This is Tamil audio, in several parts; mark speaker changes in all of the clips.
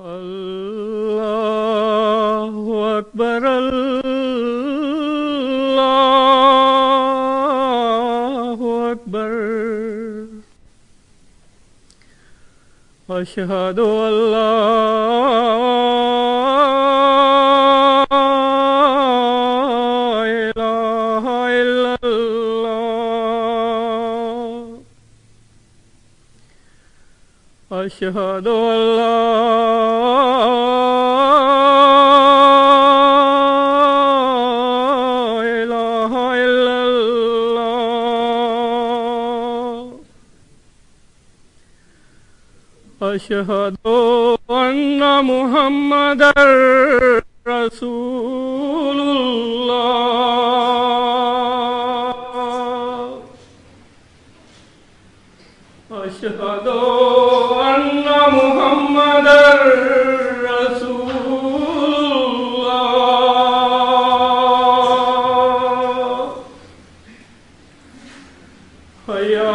Speaker 1: अल्लाहु अकबर अल्लाहु अकबर अशहदु अल्ला इलाहा इल्लल्लाह अशहदु अल्ला इलाहा इल्लल्लाह अशहदु अन्ना मुहम्मदर रसूलुल्लाह अशहदु अन्ना मुहम्मदर रसूलुल्लाह हय्या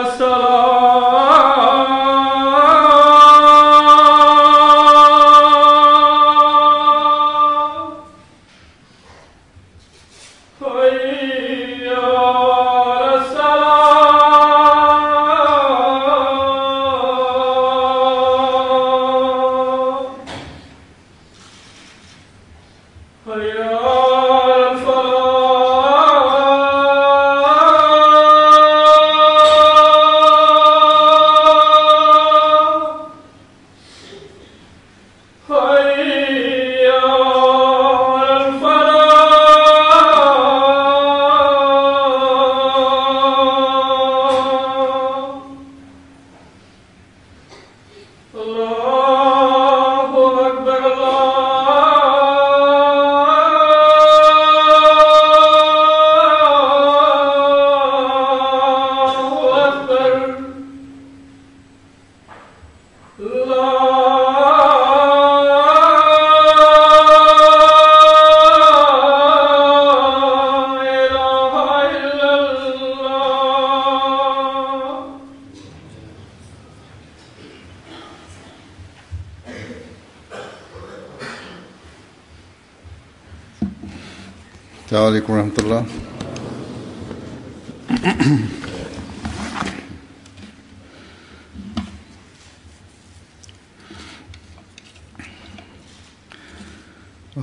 Speaker 2: अस्सलामुअलैकुम रहमतुल्लाह।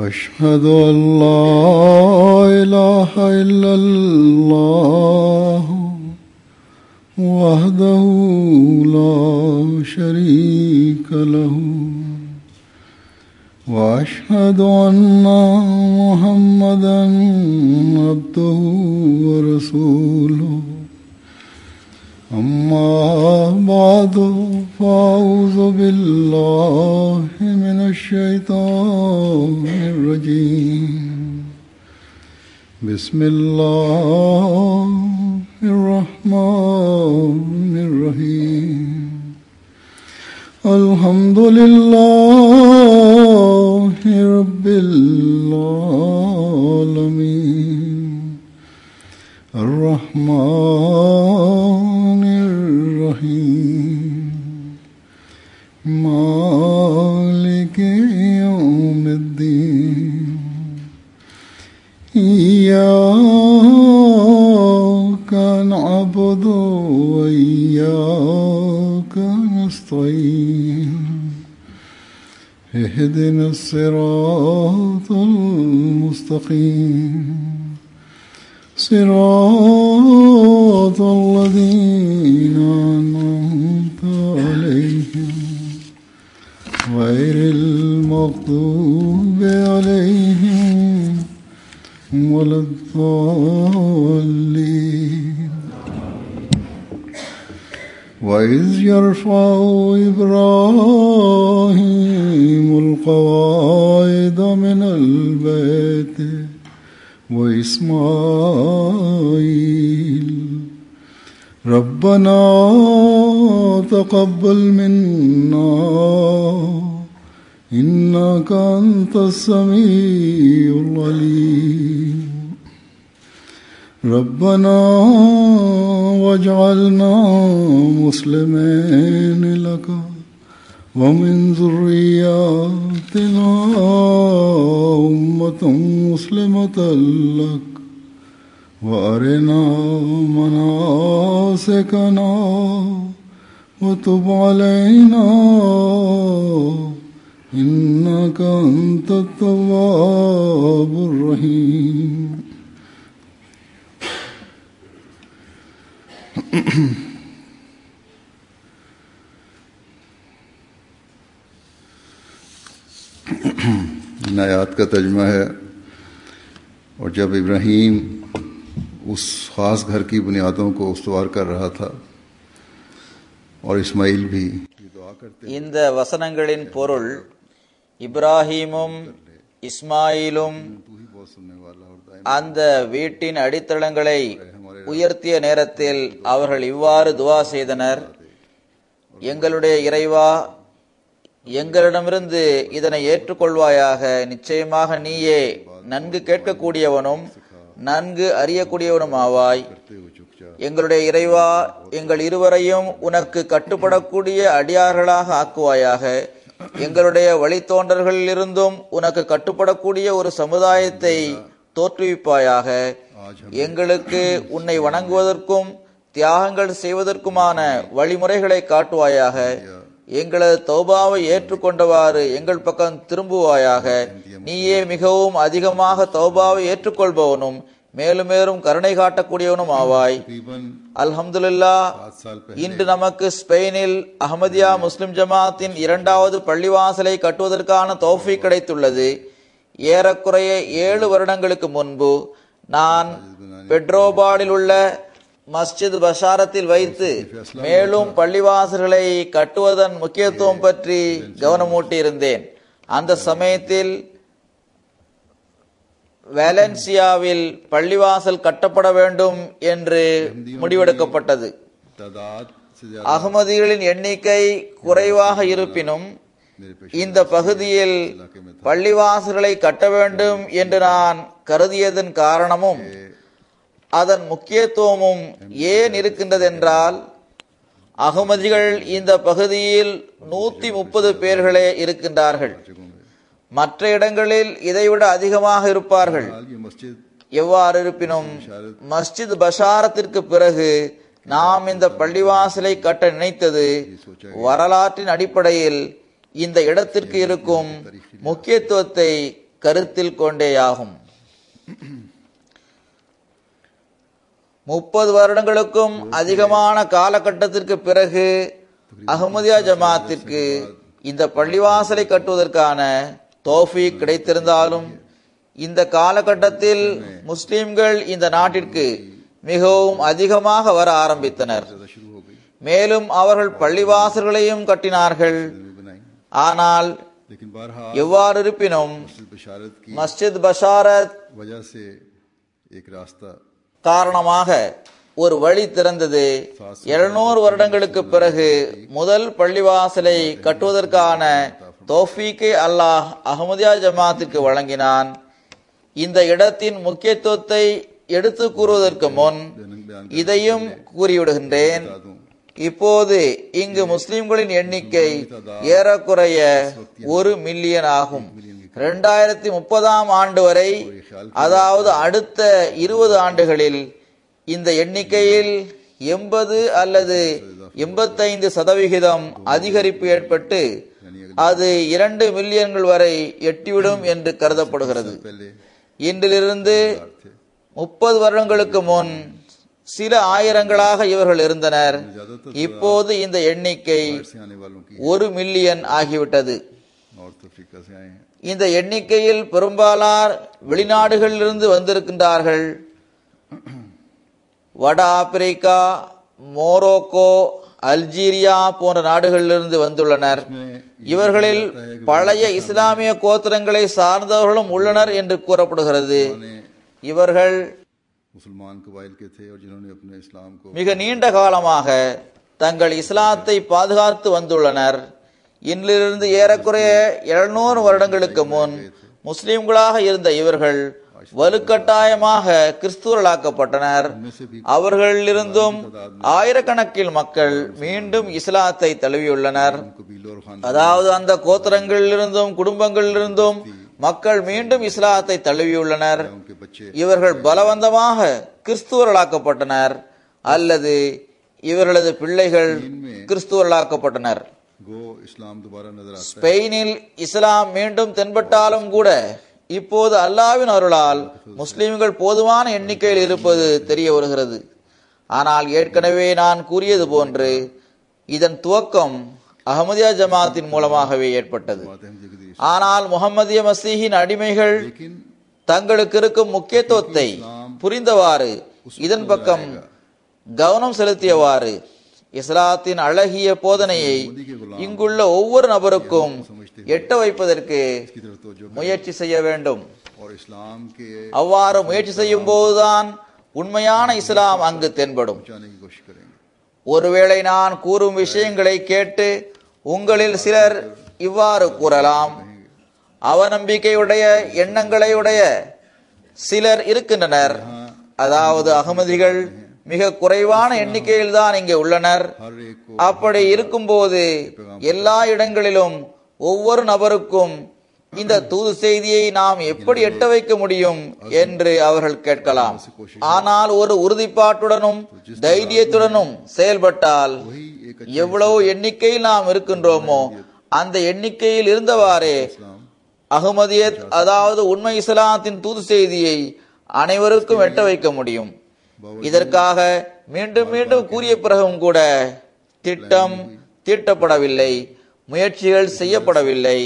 Speaker 2: अशहदु अल्ला इलाहा इल्लल्लाह वहदहु ला शरीका लहू वअशहदु अन्ना मुहम्मदन अब्दुहु व रसूलुहु अम्मा बादु फ़अऊज़ु बिल्लाहि मिनश शैतानिर रजीम बिस्मिल्लाहिर रहमानिर रहीम अल्हम्दुलिल्लाहि रब्बिल आलमीन अर्रहमानिर रहीम मालिकि यौमिद्दीन इय्याका नअबुदु व इय्याका नस्तईन इहदिना सिरातल मुस्तकीम सिरातल लज़ीना अनअमता अलैहिम गैरिल मग़दूबि अलैहिम वलद्दाल्लीन वइज़ यरफ़अु इब्राहीमुल क़वाइद मिनल बैति वइस्माईल रब्बना तक़ब्बल मिन्ना इन्नका अंतस समीउल अलीम रब्बना वजअलना मुस्लिमैन लका ومن ذرياتنا أمة مسلمة لك وأرنا مناسكنا وتب علينا إنك أنت التواب الرحيم. इन आयात का तर्जुमा है, और जब इब्राहीम उस ख़ास घर की बुनियादों को उस्तवार कर रहा था और इस्माइल भी दुआ करते।
Speaker 3: இந்த வசனங்களின் பொருள், இப்ராஹீமும் இஸ்மாயிலும் அந்த வீட்டின் அடித்தளங்களை உயர்த்திய நேரத்தில் அவர்கள் இவ்வாறு துவா செய்தனர்: எங்களுடைய இறைவா, எங்களிடமிருந்து இதனை ஏற்றுக்கொள்வாயாக. நிச்சயமாக நீயே நன்கு கேட்கக்கூடியவனும் நன்கு அறியக்கூடியவனும் ஆவாய். எங்களுடைய இறைவா, எங்கள் இருவரையும் உனக்கு கட்டுப்படக்கூடிய அடியார்களாக ஆக்குவாயாக. எங்களுடைய வழித்தோன்றர்களிலிருந்தும் உனக்கு கட்டுப்படக்கூடிய ஒரு சமுதாயத்தை தோற்றுவிப்பாயாக. எங்களுக்கு உன்னை வணங்குவதற்கும் தியாகங்கள் செய்வதற்குமான வழிமுறைகளை காட்டுவாயாக. எங்களது தௌபாவை ஏற்றுக்கொண்டவாறு எங்கள் பக்கம் திரும்புவாயாக. நீயே மிகவும் அதிகமாக தௌபாவை ஏற்றுக்கொள்பவனும் மேலும் மேலும் கருணை காட்டக்கூடியவனும் ஆவாய். அல்ஹம்துலில்லாஹ், இன்று நமக்கு ஸ்பெயினில் அஹ்மதியா முஸ்லிம் ஜமாத்தின் 2வது பள்ளிவாசலை கட்டுவதற்கான தௌஃபீக் கிடைத்துள்ளது. ஏறக்குறைய 7 வருடங்களுக்கு முன்பு நான் பெட்ரோபாடில் உள்ள மஸ்ஜித் பஷாரத்தில் வைத்து மேலும் பள்ளிவாசல்களை கட்டுவதன் முக்கியத்துவம் பற்றி கவனமூட்டியிருந்தேன். அந்த சமயத்தில் வேலன்சியாவில் பள்ளிவாசல் கட்டப்பட வேண்டும் என்று முடிவெடுக்கப்பட்டது. அகமதிகளின் எண்ணிக்கை குறைவாக இருப்பினும் இந்த பகுதியில் பள்ளிவாசல்களை கட்ட வேண்டும் என்று நான் கருதியதன் காரணமும் அதன் முக்கியத்துவமும் ஏன் இருக்கின்றதென்றால், அகமதிகள் இந்த பகுதியில் 130 பேர்களே இருக்கின்றார்கள். மற்ற இடங்களில் இதைவிட அதிகமாக இருப்பார்கள். எவ்வாறு இருப்பினும் மஸ்ஜித் பஷாரத்திற்கு பிறகு நாம் இந்த பள்ளிவாசலை கட்ட நினைத்தது வரலாற்றின் அடிப்படையில் இந்த இடத்திற்கு இருக்கும் முக்கியத்துவத்தை கருத்தில் கொண்டேயாகும். 30 வருடங்களுக்கும் அதிகமான காலகட்டத்திற்கு பிறகு அஹ்மதியா ஜமாத்திற்கு இந்த பள்ளிவாசலை கட்டுவதற்கான தௌஃபீக் கிடைத்திருந்தாலும், இந்த காலகட்டத்தில் முஸ்லிம்கள் இந்த நாட்டிற்கு மிகவும் அதிகமாக வர ஆரம்பித்தனர். மேலும் அவர்கள் பள்ளிவாசல்களையும் கட்டினார்கள். ஆனால் எவ்வாறு இருப்பினும் மஸ்ஜித் பஷாரத் காரணமாக ஒரு வழி திறந்தது. 700 வருடங்களுக்கு பிறகு முதல் பள்ளிவாசலை கட்டுவதற்கான தௌஃபீக்கை அல்லாஹ் அஹ்மதியா ஜமாத்திற்கு வழங்கினான். இந்த இடத்தின் முக்கியத்துவத்தை எடுத்து கூறுவதற்கு முன் இதையும் கூறிவிடுகின்றேன். இப்போது இங்கு முஸ்லிம்களின் எண்ணிக்கை ஏறக்குறைய 1 மில்லியன் ஆகும். 2030ஆம் ஆண்டு வரை, அதாவது அடுத்த 20 ஆண்டுகளில் இந்த எண்ணிக்கையில் 80 அல்லது 85% அதிகரிப்பு ஏற்பட்டு அது 2 மில்லியன்கள் வரை எட்டிவிடும் என்று கருதப்படுகிறது. இன்றிலிருந்து 30 வருடங்களுக்கு முன் சில ஆயிரங்களாக இவர்கள் இருந்தனர். இப்போது இந்த எண்ணிக்கை 1 மில்லியன் ஆகிவிட்டது. இந்த எண்ணிக்கையில் பெரும்பாலார் வெளிநாடுகளிலிருந்து வந்திருக்கின்றார்கள். வட ஆப்பிரிக்கா, மோரோக்கோ, அல்ஜீரியா போன்ற நாடுகளிலிருந்து வந்துள்ளனர். இவர்களில் பழைய இஸ்லாமிய கோத்திரங்களை சார்ந்தவர்களும் உள்ளனர் என்று கூறப்படுகிறது. இவர்கள் மிக நீண்ட காலமாக தங்கள் இஸ்லாத்தை பாதுகாத்து வந்துள்ளனர். இன்றிலிருந்து ஏறக்குறைய 700 வருடங்களுக்கு முன் முஸ்லிம்களாக இருந்த இவர்கள் வலுக்கட்டாயமாக கிறிஸ்துவர்களாக்கப்பட்டனர். அவர்களிலிருந்தும் ஆயிரக்கணக்கில் மக்கள் மீண்டும் இஸ்லாத்தை தழுவியுள்ளனர். அதாவது அந்த கோத்திரங்களிலிருந்தும் குடும்பங்களிலிருந்தும் மக்கள் மீண்டும் இஸ்லாத்தை தழுவியுள்ளனர். இவர்கள் பலவந்தமாக கிறிஸ்துவர்களாக்கப்பட்டனர் அல்லது இவர்களது பிள்ளைகள் கிறிஸ்துவர்களாக்கப்பட்டனர். ஸ்பெயினில் இஸ்லாம் மீண்டும் தென்பட்டாலும் கூட இப்போது அல்லாஹ்வின் அருளால் முஸ்லிம்கள் போதுமான எண்ணிக்கையில் இருப்பது தெரிய வருகிறது. ஆனால் ஏற்கனவே நான் கூறியது போன்று இதன் துவக்கம் அஹ்மதியா ஜமாத்தின் மூலமாகவே ஏற்பட்டது. ஆனால் முஹம்மதிய மசீஹின் அடிமைகள் தங்களுக்கு இருக்கும் முக்கியத்துவத்தை புரிந்தவாறு இதன் பக்கம் கவனம் செலுத்தியவாறு இஸ்லாத்தின் அழகிய போதனையை இங்குள்ள ஒவ்வொரு நபருக்கும் எட்ட வைப்பதற்கு முயற்சி செய்ய வேண்டும். அவ்வாறு முயற்சி செய்யும் போதுதான் உண்மையான இஸ்லாம் அங்கு தென்படும். ஒருவேளை நான் கூறும் விஷயங்களை கேட்டு உங்களில் சிலர் இவ்வாறு கூறலாம், அவநம்பிக்கையுடைய எண்ணங்களை உடைய சிலர் இருக்கின்றனர். அதாவது அகமதிகள் மிக குறைவான எண்ணிக்கையில் தான் இங்கே உள்ளனர். அப்படி இருக்கும்போது எல்லா இடங்களிலும் ஒவ்வொரு நபருக்கும் இந்த தூது செய்தியை நாம் எப்படி எட்ட வைக்க முடியும் என்று அவர்கள் கேட்கலாம். ஆனால் ஒரு உறுதிப்பாட்டுடனும் தைரியத்துடனும் செயல்பட்டால் எவ்வளவு எண்ணிக்கையில் நாம் இருக்கின்றோமோ அந்த எண்ணிக்கையில் இருந்தவாறே அஹ்மதியத் அதாவது உண்மை இஸ்லாத்தின் தூது செய்தியை அனைவருக்கும் எட்ட வைக்க முடியும். இதற்காக மீண்டும் மீண்டும் கூறிய பிறகும் கூட திட்டம் தீட்டப்படவில்லை, முயற்சிகள் செய்யப்படவில்லை.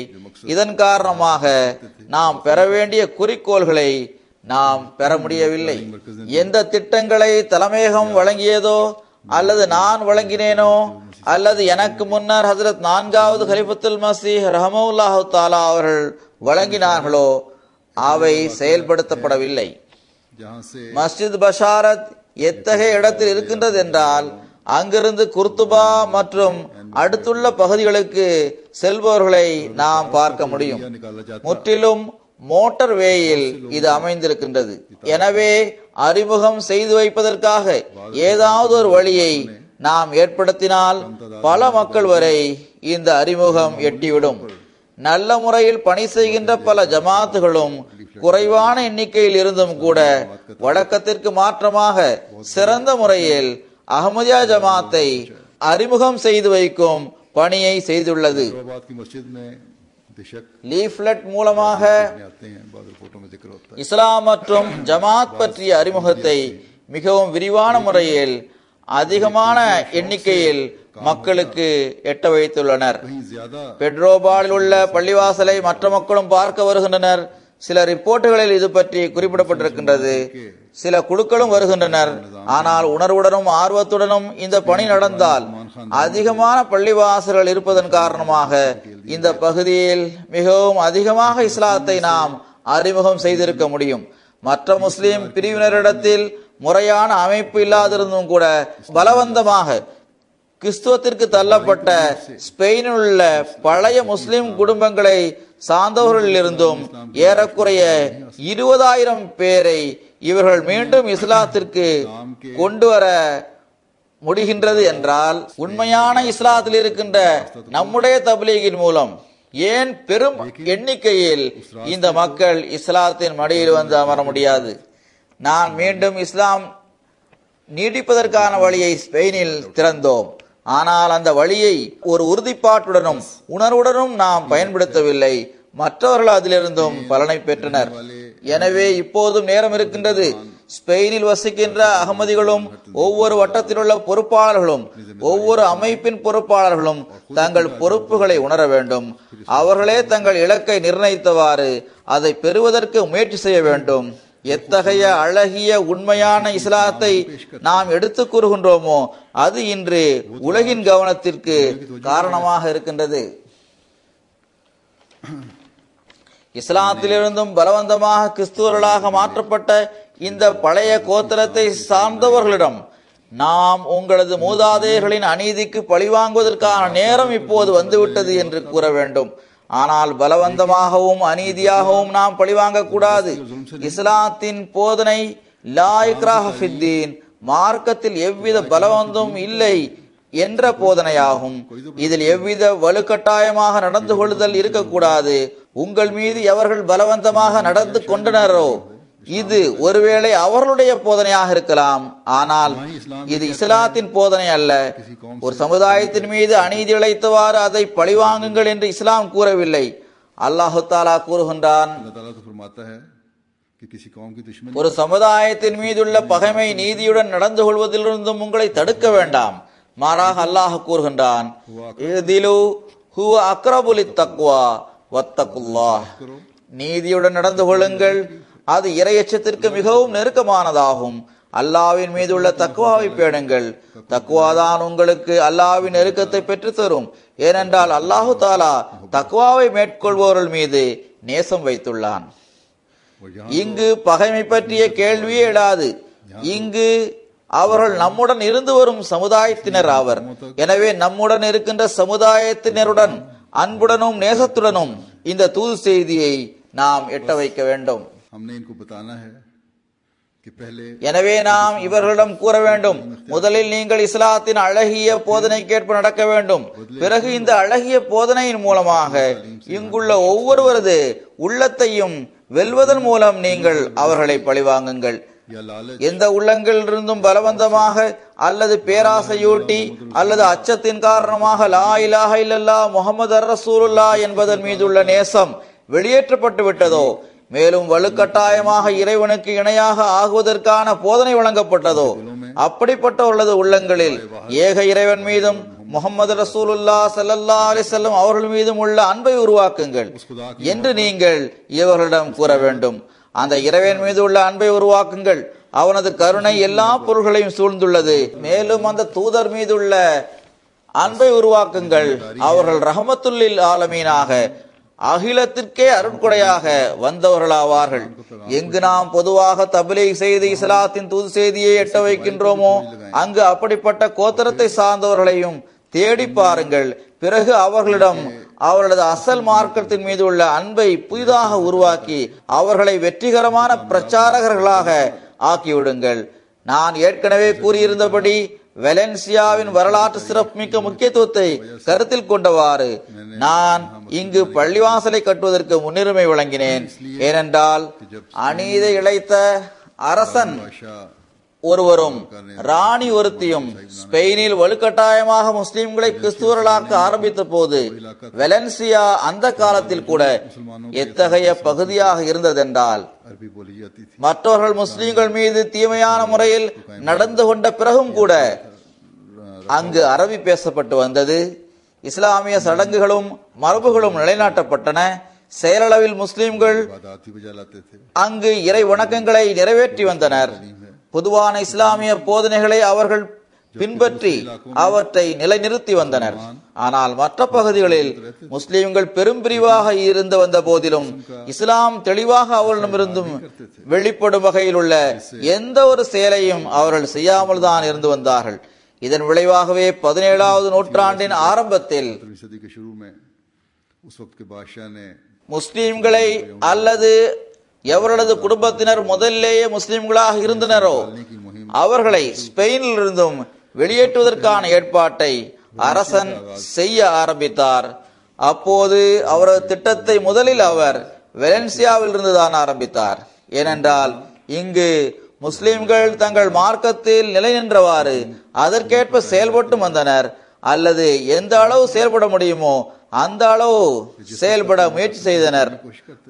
Speaker 3: இதன் காரணமாக நாம் பெற வேண்டிய குறிக்கோள்களை நாம் பெற முடியவில்லை. எந்த திட்டங்களை தலைமையகம் வழங்கியதோ அல்லது நான் வழங்கினேனோ அல்லது எனக்கு முன்னர் ஹஜ்ரத் 4வது கலிஃபத்துல் மஸீஹ் ரஹ்மத்துல்லாஹு தஆலா அவர்கள் வழங்கினார்களோ அவை செயல்படுத்தப்படவில்லை. மஸ்ஜித் பஷாரத் எத்தகைய இடத்தில் இருக்கின்றது என்றால் அங்கிருந்து குர்துபா மற்றும் அடுத்துள்ள பகுதிகளுக்கு செல்பவர்களை நாம் பார்க்க முடியும். முற்றிலும் மோட்டார் வேயில் இது அமைந்திருக்கின்றது. எனவே அறிமுகம் செய்து வைப்பதற்காக ஏதாவது ஒரு வழியை நாம் ஏற்படுத்தினால் பல மக்கள் வரை இந்த அறிமுகம் எட்டிவிடும். நல்ல முறையில் பணி செய்கின்ற பல ஜமாத்துகளும் குறைவான எண்ணிக்கையில் இருந்தும் கூட வழக்கத்திற்கு மாற்றமாக சிறந்த முறையில் அஹ்மதியா ஜமாத்தை அறிமுகம் செய்து வைக்கும் பணியை செய்துள்ளது. லீஃப்லெட் மூலமாக இஸ்லாம் மற்றும் ஜமாத் பற்றிய அறிமுகத்தை மிகவும் விரிவான முறையில் அதிகமான எண்ணிக்கையில் மக்களுக்கு எட்ட வைத்துள்ளனர். பெட்ரோபாலில் உள்ள பள்ளிவாசலை மற்ற மக்களும் பார்க்க வருகின்றனர். சில ரிப்போர்ட்டுகளில் இது பற்றி குறிப்பிடப்பட்டிருக்கின்றது. சில குழுக்களும் வருகின்றனர். ஆனால் உணர்வுடனும் ஆர்வத்துடனும் இந்த பணி நடந்தால் அதிகமான பள்ளிவாசல்கள் இருப்பதன் காரணமாக இந்த பகுதியில் மிகவும் அதிகமாக இஸ்லாத்தை நாம் அறிமுகம் செய்திருக்க முடியும். மற்ற முஸ்லிம் பிரிவினரிடத்தில் முறையான அமைப்பு இல்லாதிருந்தும் கூட பலவந்தமாக கிறிஸ்துவத்திற்கு தள்ளப்பட்ட ஸ்பெயினில் உள்ள பழைய முஸ்லிம் குடும்பங்களை சார்ந்தவர்களிலிருந்தும் ஏறக்குறைய 20,000 பேரை இவர்கள் மீண்டும் இஸ்லாத்திற்கு கொண்டு வர முடிகின்றது என்றால் உண்மையான இஸ்லாத்தில் இருக்கின்ற நம்முடைய தப்லீகின் மூலம் ஏன் பெரும் எண்ணிக்கையில் இந்த மக்கள் இஸ்லாத்தின் மடியில் வந்து அமர முடியாது? நான் மீண்டும் இஸ்லாம் நீடிப்பதற்கான வழியை ஸ்பெயினில் திறந்தோம். ஆனால் அந்த வழியை ஒரு உறுதிப்பாட்டுடனும் உணர்வுடனும் நாம் பயன்படுத்தவில்லை. மற்றவர்கள் அதிலிருந்தும் பலனை பெற்றனர். எனவே இப்போதும் நேரம் இருக்கின்றது. ஸ்பெயினில் வசிக்கின்ற அகமதிகளும் ஒவ்வொரு வட்டத்தில் உள்ள பொறுப்பாளர்களும் ஒவ்வொரு அமைப்பின் பொறுப்பாளர்களும் தங்கள் பொறுப்புகளை உணர வேண்டும். அவர்களே தங்கள் இலக்கை நிர்ணயித்தவாறு அதை பெறுவதற்கு முயற்சி செய்ய வேண்டும். எத்தகைய அழகிய உண்மையான இஸ்லாத்தை நாம் எடுத்து கூறுகின்றோமோ அது இன்று உலகின் கவனத்திற்கு காரணமாக இருக்கின்றது. இஸ்லாத்திலிருந்தும் பலவந்தமாக கிறிஸ்துவர்களாக மாற்றப்பட்ட இந்த பழைய கோத்திரத்தை சார்ந்தவர்களிடம் நாம் உங்களது மூதாதையர்களின் அநீதிக்கு பழிவாங்குவதற்கான நேரம் இப்போது வந்துவிட்டது என்று கூற வேண்டும். ஆனால் பலவந்தமாகவும் அநீதியாகவும் நாம் பழிவாங்க கூடாது. இஸ்லாத்தின் போதனை லா இக்ராஹ ஃபித்தீன், மார்க்கத்தில் எவ்வித பலவந்தமும் இல்லை என்ற போதனையாகும். இதில் எவ்வித வலுக்கட்டாயமாக நடந்து கொள்ளுதல் இருக்கக்கூடாது. உங்கள் மீது எவர்கள் பலவந்தமாக நடந்து கொண்டனரோ இது ஒருவேளை அவர்களுடைய போதனையாக இருக்கலாம், ஆனால் இது இஸ்லாத்தின் போதனை அல்ல. ஒரு சமுதாயத்தின் மீது அநீதி இழைத்தவாறு அதை பழிவாங்குங்கள் என்று இஸ்லாம் கூறவில்லை. அல்லாஹு தாலா கூறுகின்றான், ஒரு சமுதாயத்தின் மீதுள்ள பகைமை நீதியுடன் நடந்து கொள்வதிலிருந்தும் உங்களை தடுக்க வேண்டாம். மாறாக அல்லாஹ் கூறுகின்றான், நீதியுடன் நடந்து கொள்ளுங்கள், அது இறையச்சத்திற்கு மிகவும் நெருக்கமானதாகும். அல்லாஹ்வின் மீது உள்ள தக்வாவை பேணுங்கள், தக்வாதான் உங்களுக்கு அல்லாஹ்வின் நெருக்கத்தை பெற்று தரும். ஏனென்றால் அல்லாஹு தாலா தக்வாவை மேற்கொள்பவர்கள் மீது நேசம் வைத்துள்ளான். இங்கு பகைமை பற்றிய கேள்வியே எழாது. இங்கு அவர்கள் நம்முடன் இருந்து வரும் சமுதாயத்தினர் ஆவர். எனவே நம்முடன் இருக்கின்ற சமுதாயத்தினருடன் அன்புடனும் நேசத்துடனும் இந்த தூது செய்தியை நாம் எட்ட வைக்க வேண்டும். எனவே நாம் இவர்களிடம் கூற வேண்டும், முதலில் நீங்கள் இஸ்லாத்தின் அழகிய போதனைக்கேற்ப நடக்க வேண்டும். பிறகு இந்த அழகிய போதனையின் மூலமாக இங்குள்ள ஒவ்வொருவரது உள்ளத்தையும் வெல்வதன் மூலம் நீங்கள் அவர்களை பழிவாங்குங்கள். எந்த உள்ளங்களிலிருந்தும் பலவந்தமாக அல்லது பேராசையூட்டி அல்லது அச்சத்தின் காரணமாக லா இலாஹ இல்லல்லாஹ் முஹம்மது ரசூலுல்லாஹ் என்பதன் மீதுள்ள நேசம் வெளியேற்றப்பட்டு விட்டதோ, மேலும் வலுக்கட்டாயமாக இறைவனுக்கு இணையாக ஆகுவதற்கான போதனை வழங்கப்பட்டதோ, அப்படிப்பட்டவர்களது உள்ளங்களில் ஏக இறைவன் மீதும் முஹம்மது ரசூலுல்லாஹ் ஸல்லல்லாஹு அலைஹி வஸல்லம் அவர்கள் மீதும் உள்ள அன்பை உருவாக்குங்கள் என்று நீங்கள் இவர்களிடம் கூற வேண்டும். அந்த இறைவன் மீது உள்ள அன்பை உருவாக்குங்கள், அவனது கருணை எல்லா பொருள்களையும் சூழ்ந்துள்ளது. மேலும் அந்த தூதர் மீது உள்ள அன்பை உருவாக்குங்கள், அவர்கள் ரஹமத்துல்லில் ஆலமீனாக அகிலத்திற்கே அருட்கொடையாக வந்தவர்களாவார்கள். எங்கு நாம் பொதுவாக தப்லீக் செய்து இஸ்லாத்தின் தூது செய்தியை எட்ட வைக்கின்றோமோ அங்கு அப்படிப்பட்ட கோத்திரத்தை சார்ந்தவர்களையும் தேடி பாருங்கள். பிறகு அவர்களிடம் அவர்களது அசல் மார்க்கத்தின் மீது உள்ள அன்பை புதிதாக உருவாக்கி அவர்களை வெற்றிகரமான பிரச்சாரகர்களாக ஆக்கிவிடுங்கள். நான் ஏற்கனவே கூறியிருந்தபடி வெலன்சியாவின் வரலாற்று சிறப்புமிக்க முக்கியத்துவத்தை கருத்தில் கொண்டவாறு நான் இங்கு பள்ளிவாசலை கட்டுவதற்கு முன்னுரிமை வழங்கினேன். ஏனென்றால் அநீதி இழைத்த அரசன் ஒருவரும் ராணி ஒருத்தியும் ஸ்பெயினில் வலுக்கட்டாயமாக முஸ்லிம்களை கிறிஸ்துவர்களாக்க ஆரம்பித்த போது வெலன்சியா அந்த காலத்தில் கூட எத்தகைய பகுதியாக இருந்ததென்றால் மற்றவர்கள் முஸ்லிம்கள் மீது தீமையான முறையில் நடந்து கொண்ட பிறகும் கூட அங்கு அரபி பேசப்பட்டு வந்தது. இஸ்லாமிய சடங்குகளும் மரபுகளும் நிலைநாட்டப்பட்டன. செயலளவில் முஸ்லிம்கள் அங்கு இறை வணக்கங்களை நிறைவேற்றி வந்தனர். பொதுவான இஸ்லாமிய போதனைகளை அவர்கள் பின்பற்றி அவற்றை நிலைநிறுத்தி வந்தனர். ஆனால் மற்ற பகுதிகளில் முஸ்லிம்கள் பெரும் பிரிவாக இருந்து வந்த போதிலும் இஸ்லாம் தெளிவாக அவர்களிடமிருந்தும் வெளிப்படும் வகையில் உள்ள எந்த ஒரு செயலையும் அவர்கள் செய்யாமல் தான் இருந்து வந்தார்கள். இதன் விளைவாகவே 17வது நூற்றாண்டின் ஆரம்பத்தில் முஸ்லிம்களை அல்லது எவரது குடும்பத்தினர் முதலிலேயே முஸ்லிம்களாக இருந்தனரோ அவர்களை ஸ்பெயினில் இருந்தும் வெளியேற்றுவதற்கான ஏற்பாட்டை அரசன் செய்ய ஆரம்பித்தார். அப்போது அவரது திட்டத்தை முதலில் அவர் வெலன்சியாவில் இருந்துதான் ஆரம்பித்தார். ஏனென்றால் இங்கு முஸ்லிம்கள் தங்கள் மார்க்கத்தில் நிலை நின்றவாறு அதற்கேற்ப செயல்பட்டு வந்தனர். அல்லது எந்த அளவு செயல்பட முடியுமோ அந்த அளவு செயல்பட முயற்சி செய்தனர்.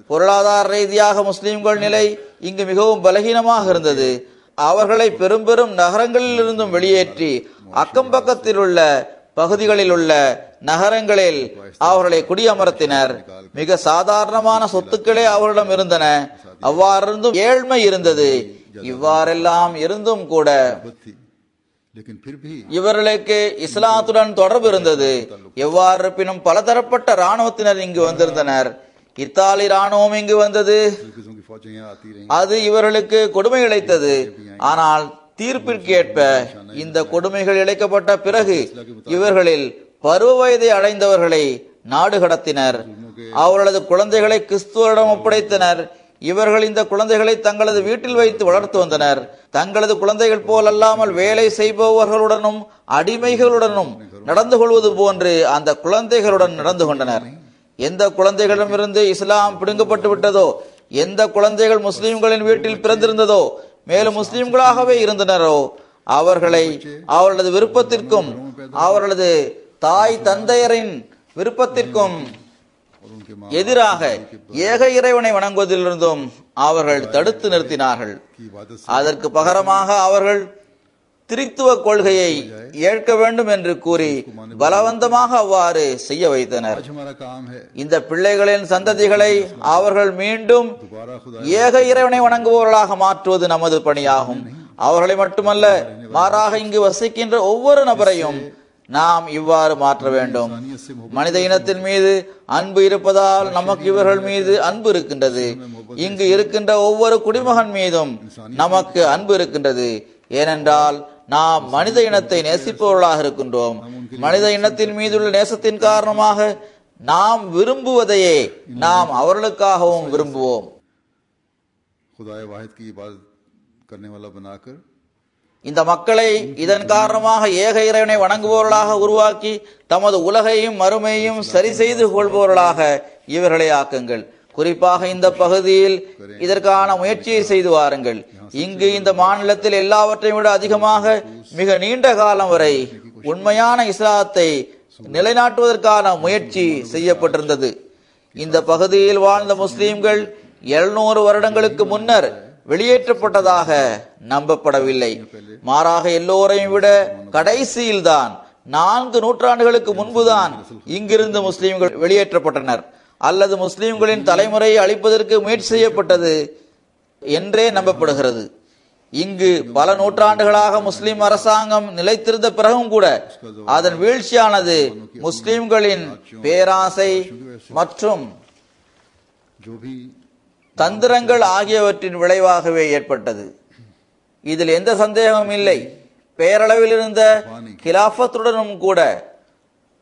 Speaker 3: பொருளாதார ரீதியாக முஸ்லிம்கள் நிலை இங்கு மிகவும் பலகீனமாக இருந்தது. அவர்களை பெரும் பெரும் நகரங்களில் இருந்தும் வெளியேற்றி அக்கம் பக்கத்தில் உள்ள பகுதிகளில் உள்ள நகரங்களில் அவர்களை குடியமர்த்தினர். மிக சாதாரணமான சொத்துக்களே அவர்களிடம் இருந்தன. அவ்வாறிருந்தும் ஏழ்மை இருந்தது. இவ்வாறெல்லாம் இருந்தும் கூட இவர்களுக்கு இஸ்லாத்துடன் தொடர்பு இருந்தது. எவ்வாறு இருப்பினும் பலதரப்பட்ட இராணுவத்தினர் இங்கு வந்திருந்தனர். இத்தாலி இராணுவம் இங்கு வந்தது. அது இவர்களுக்கு கொடுமை இழைத்தது. ஆனால் தீர்ப்பிற்கு ஏற்ப இந்த கொடுமைகள் இழைக்கப்பட்ட பிறகு இவர்களில் பருவ வயதை அடைந்தவர்களை நாடு கடத்தினர். அவர்களது குழந்தைகளை கிறிஸ்துவரிடம் ஒப்படைத்தனர். இவர்கள் இந்த குழந்தைகளை தங்களது வீட்டில் வைத்து வளர்த்து வந்தனர். தங்களது குழந்தைகள் போல் அல்லாமல் வேலை செய்பவர்களுடனும் அடிமைகளுடனும் நடந்து கொள்வது போன்று அந்த குழந்தைகளுடன் நடந்து கொண்டனர். எந்த குழந்தைகளிடமிருந்து இஸ்லாம் பிடுங்கப்பட்டு விட்டதோ, எந்த குழந்தைகள் முஸ்லிம்களின் வீட்டில் பிறந்திருந்ததோ, மேலும் முஸ்லிம்களாகவே இருந்தனரோ, அவர்களை அவர்களது விருப்பத்திற்கும் அவர்களது தாய் தந்தையரின் விருப்பத்திற்கும் எதிராக ஏக இறைவனை வணங்குவதிலிருந்தும் அவர்கள் தடுத்து நிறுத்தினார்கள். அதற்கு பகரமாக அவர்கள் திரித்துவ கொள்கையை ஏற்க வேண்டும் என்று கூறி பலவந்தமாக அவ்வாறு செய்ய வைத்தனர். இந்த பிள்ளைகளின் சந்ததிகளை அவர்கள் மீண்டும் ஏக இறைவனை வணங்குபவர்களாக மாற்றுவது நமது பணியாகும். அவர்களை மட்டுமல்ல, மாறாக இங்கு வசிக்கின்ற ஒவ்வொரு நபரையும் நாம் இவ்வாறு மாற்ற வேண்டும். மனித இனத்தின் மீது அன்பு இருப்பதால் நமக்கு இவர்கள் மீது அன்பு இருக்கின்றது. இங்கு இருக்கின்ற ஒவ்வொரு குடிமகன் மீதும் நமக்கு அன்பு இருக்கின்றது. ஏனென்றால் நாம் மனித இனத்தை நேசிப்பவர்களாக இருக்கின்றோம். மனித இனத்தின் மீதுள்ள நேசத்தின் காரணமாக நாம் விரும்புவதையே நாம் அவர்களுக்காகவும் விரும்புவோம். இந்த மக்களை இதன் காரணமாக ஏக இறைவனை வணங்குபவர்களாக உருவாக்கி தமது உலகையும் மறுமையும் சரி செய்து கொள்பவர்களாக இவர்களை ஆக்குங்கள். குறிப்பாக இந்த பகுதியில் இதற்கான முயற்சியை செய்து வாருங்கள். இங்கு இந்த மாநிலத்தில் எல்லாவற்றையும் விட அதிகமாக மிக நீண்ட காலம் வரை உண்மையான இஸ்லாத்தை நிலைநாட்டுவதற்கான முயற்சி செய்யப்பட்டிருந்தது. இந்த பகுதியில் வாழ்ந்த முஸ்லிம்கள் 700 வருடங்களுக்கு முன்னர் வெளியேற்றப்பட்டதாக நம்பப்படவில்லை. மாறாக எல்லோரையும் விட கடைசியில்தான் 4 நூற்றாண்டுகளுக்கு முன்புதான் இங்கிருந்து முஸ்லிம்கள் வெளியேற்றப்பட்டனர் அல்லது முஸ்லிம்களின் தலைமுறையை அழிப்பதற்கு முயற்சி செய்யப்பட்டது என்றே நம்பப்படுகிறது. இங்கு பல நூற்றாண்டுகளாக முஸ்லிம் அரசாங்கம் நிலைத்திருந்த பிறகும் கூட அதன் வீழ்ச்சியானது முஸ்லிம்களின் பேராசை மற்றும் தந்திரங்கள் ஆகியவற்றின் விளைவாகவே ஏற்பட்டது. இதில் எந்த சந்தேகமும் இல்லை. பேரளவில் இருந்த கிலாபத்துடனும் கூட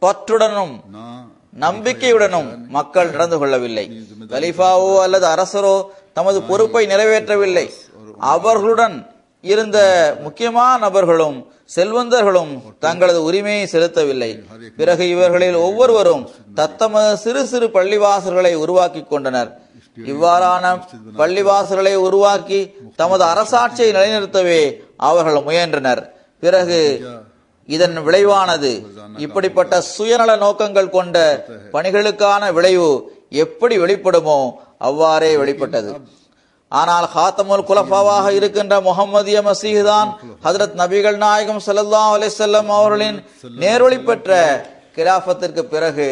Speaker 3: பற்றுடனும் நம்பிக்கையுடனும் மக்கள் நடந்து கொள்ளவில்லை. கலீஃபாவோ அல்லது அரசரோ தமது பொறுப்பை நிறைவேற்றவில்லை. அவர்களுடன் இருந்த முக்கியமான நபர்களும் செல்வந்தர்களும் தங்களது உரிமையை செலுத்தவில்லை. பிறகு இவர்களில் ஒவ்வொருவரும் தத்தமது சிறு சிறு பள்ளிவாசல்களை உருவாக்கி கொண்டனர். இவ்வாறான பள்ளிவாசல்களை உருவாக்கி தமது அரசாட்சியை நிலைநிறுத்தவே அவர்கள் முயன்றனர். பிறகு இதன் விளைவானது இப்படிப்பட்ட சுயநல நோக்கங்கள் கொண்ட பணிகளுக்கான விளைவு எப்படி வெளிப்படுமோ அவ்வாறே வெளிப்பட்டது. ஆனால் ஹாத்தமுல் குலஃபாவாக இருக்கின்ற முஹம்மதிய மசீஹ் தான் ஹஜ்ரத் நபிகள் நாயகம் ஸல்லல்லாஹு அலைஹி வஸல்லம் அவர்களின் நேர்வழி பெற்ற கிலாஃபத்திற்கு பிறகு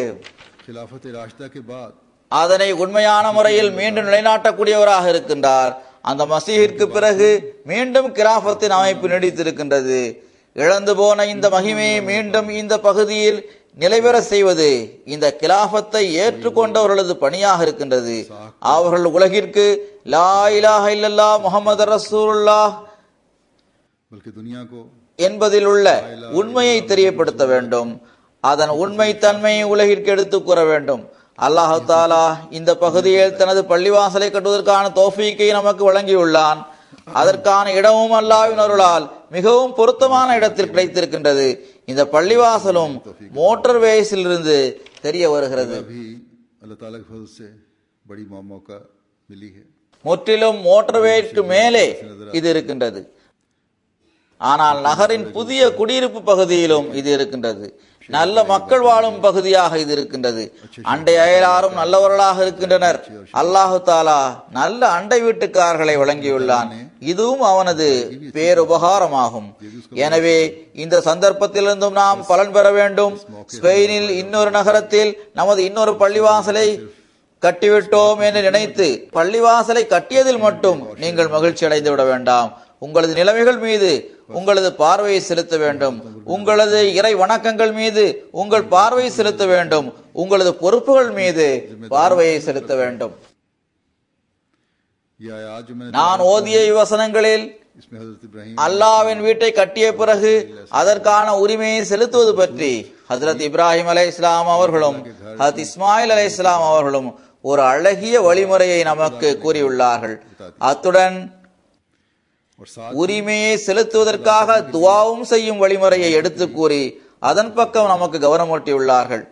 Speaker 3: அதனை உண்மையான முறையில் மீண்டும் நிலைநாட்டக்கூடியவராக இருக்கின்றார். அந்த மசீஹிற்கு பிறகு மீண்டும் கிலாஃபத்தின் அமைப்பு நீடித்திருக்கின்றது. இழந்து போன இந்த மகிமையை மீண்டும் இந்த பகுதியில் நிலைபெற செய்வது இந்த கிலாஃபத்தை ஏற்றுக்கொண்டவர்களது பணியாக இருக்கின்றது. அவர்கள் உலகிற்கு லா இலாஹ இல்லல்லாஹ் முஹம்மது ரசூலுல்லாஹ் என்பதில் உள்ள உண்மையை தெரியப்படுத்த வேண்டும். அதன் உண்மை தன்மையை உலகிற்கு எடுத்து கூற வேண்டும். அல்லாஹு தாலா இந்த பகுதியில் தனது பள்ளிவாசலை கட்டுவதற்கான தௌஃபீக்கை நமக்கு வழங்கியுள்ளான். அதற்கான இடமும் அல்லாஹ்வின் அருளால் மிகவும் பொருத்தமான இடத்தில் கிடைத்திருக்கின்றது. இந்த பள்ளிவாசலும் மோட்டார் வேஸில் இருந்து தெரிய வருகிறது. முற்றிலும் மோட்டார் வேக்கு மேலே இது இருக்கின்றது. ஆனால் நகரின் புதிய குடியிருப்பு பகுதியிலும் இது இருக்கின்றது. நல்ல மக்கள் வாழும் பகுதியாக இது இருக்கின்றது. அண்டை அயலாரும் நல்லவர்களாக இருக்கின்றனர். அல்லாஹு தாலா நல்ல அண்டை வீட்டுக்காரர்களை வழங்கியுள்ளான். இதுவும் அவனது பேருபகாரமாகும். எனவே இந்த சந்தர்ப்பத்திலிருந்தும் நாம் பலன் பெற வேண்டும். ஸ்பெயினில் இன்னொரு நகரத்தில் நமது இன்னொரு பள்ளிவாசலை கட்டிவிட்டோம் என்று நினைத்து பள்ளிவாசலை கட்டியதில் மட்டும் நீங்கள் மகிழ்ச்சி அடைந்து விட வேண்டாம். உங்களது நிலைமைகள் மீது உங்களது பார்வையை செலுத்த வேண்டும். உங்களது இறை வணக்கங்கள் மீது உங்கள் பார்வையை செலுத்த வேண்டும். உங்களது பொறுப்புகள் மீது பார்வையை செலுத்த வேண்டும். நான் ஓதிய இவ்வசனங்களில் அல்லாஹ்வின் வீட்டை கட்டிய பிறகு அதற்கான உரிமையை செலுத்துவது பற்றி ஹஜ்ரத் இப்ராஹிம் அலைஹிஸ்ஸலாம் அவர்களும் ஹஜ்ரத் இஸ்மாயில் அலைஹிஸ்ஸலாம் அவர்களும் ஒரு அழகிய வழிமுறையை நமக்கு கூறியுள்ளார்கள். அத்துடன் உரிமையை செலுத்துவதற்காக துவாவும் செய்யும் வழிமுறையை எடுத்து கூறி அதன் பக்கம் நமக்கு கவனமூட்டியுள்ளார்கள்.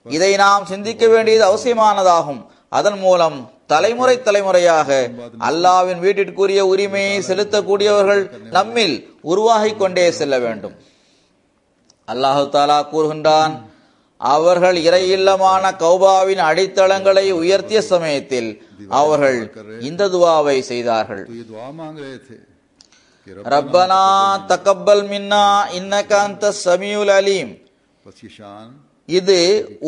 Speaker 3: இதை நாம் சிந்திக்க வேண்டியது அவசியமானதாகும். அதன் மூலம் தலைமுறை தலைமுறையாக அல்லாஹ்வின் வீட்டிற்குரிய உரிமையை செலுத்தக்கூடியவர்கள் நம்மில் உருவாகிக் கொண்டே செல்ல வேண்டும். அல்லாஹு தாலா கூறுகின்றான், அவர்கள் இறை இல்லமான கௌபாவின் அடித்தளங்களை உயர்த்திய சமயத்தில் அவர்கள் இந்த துவாவை செய்தார்கள். ரப்பனா தகப்பல் மின்னா இன்னக அன்தஸ் ஸமீஉல் அலீம். இது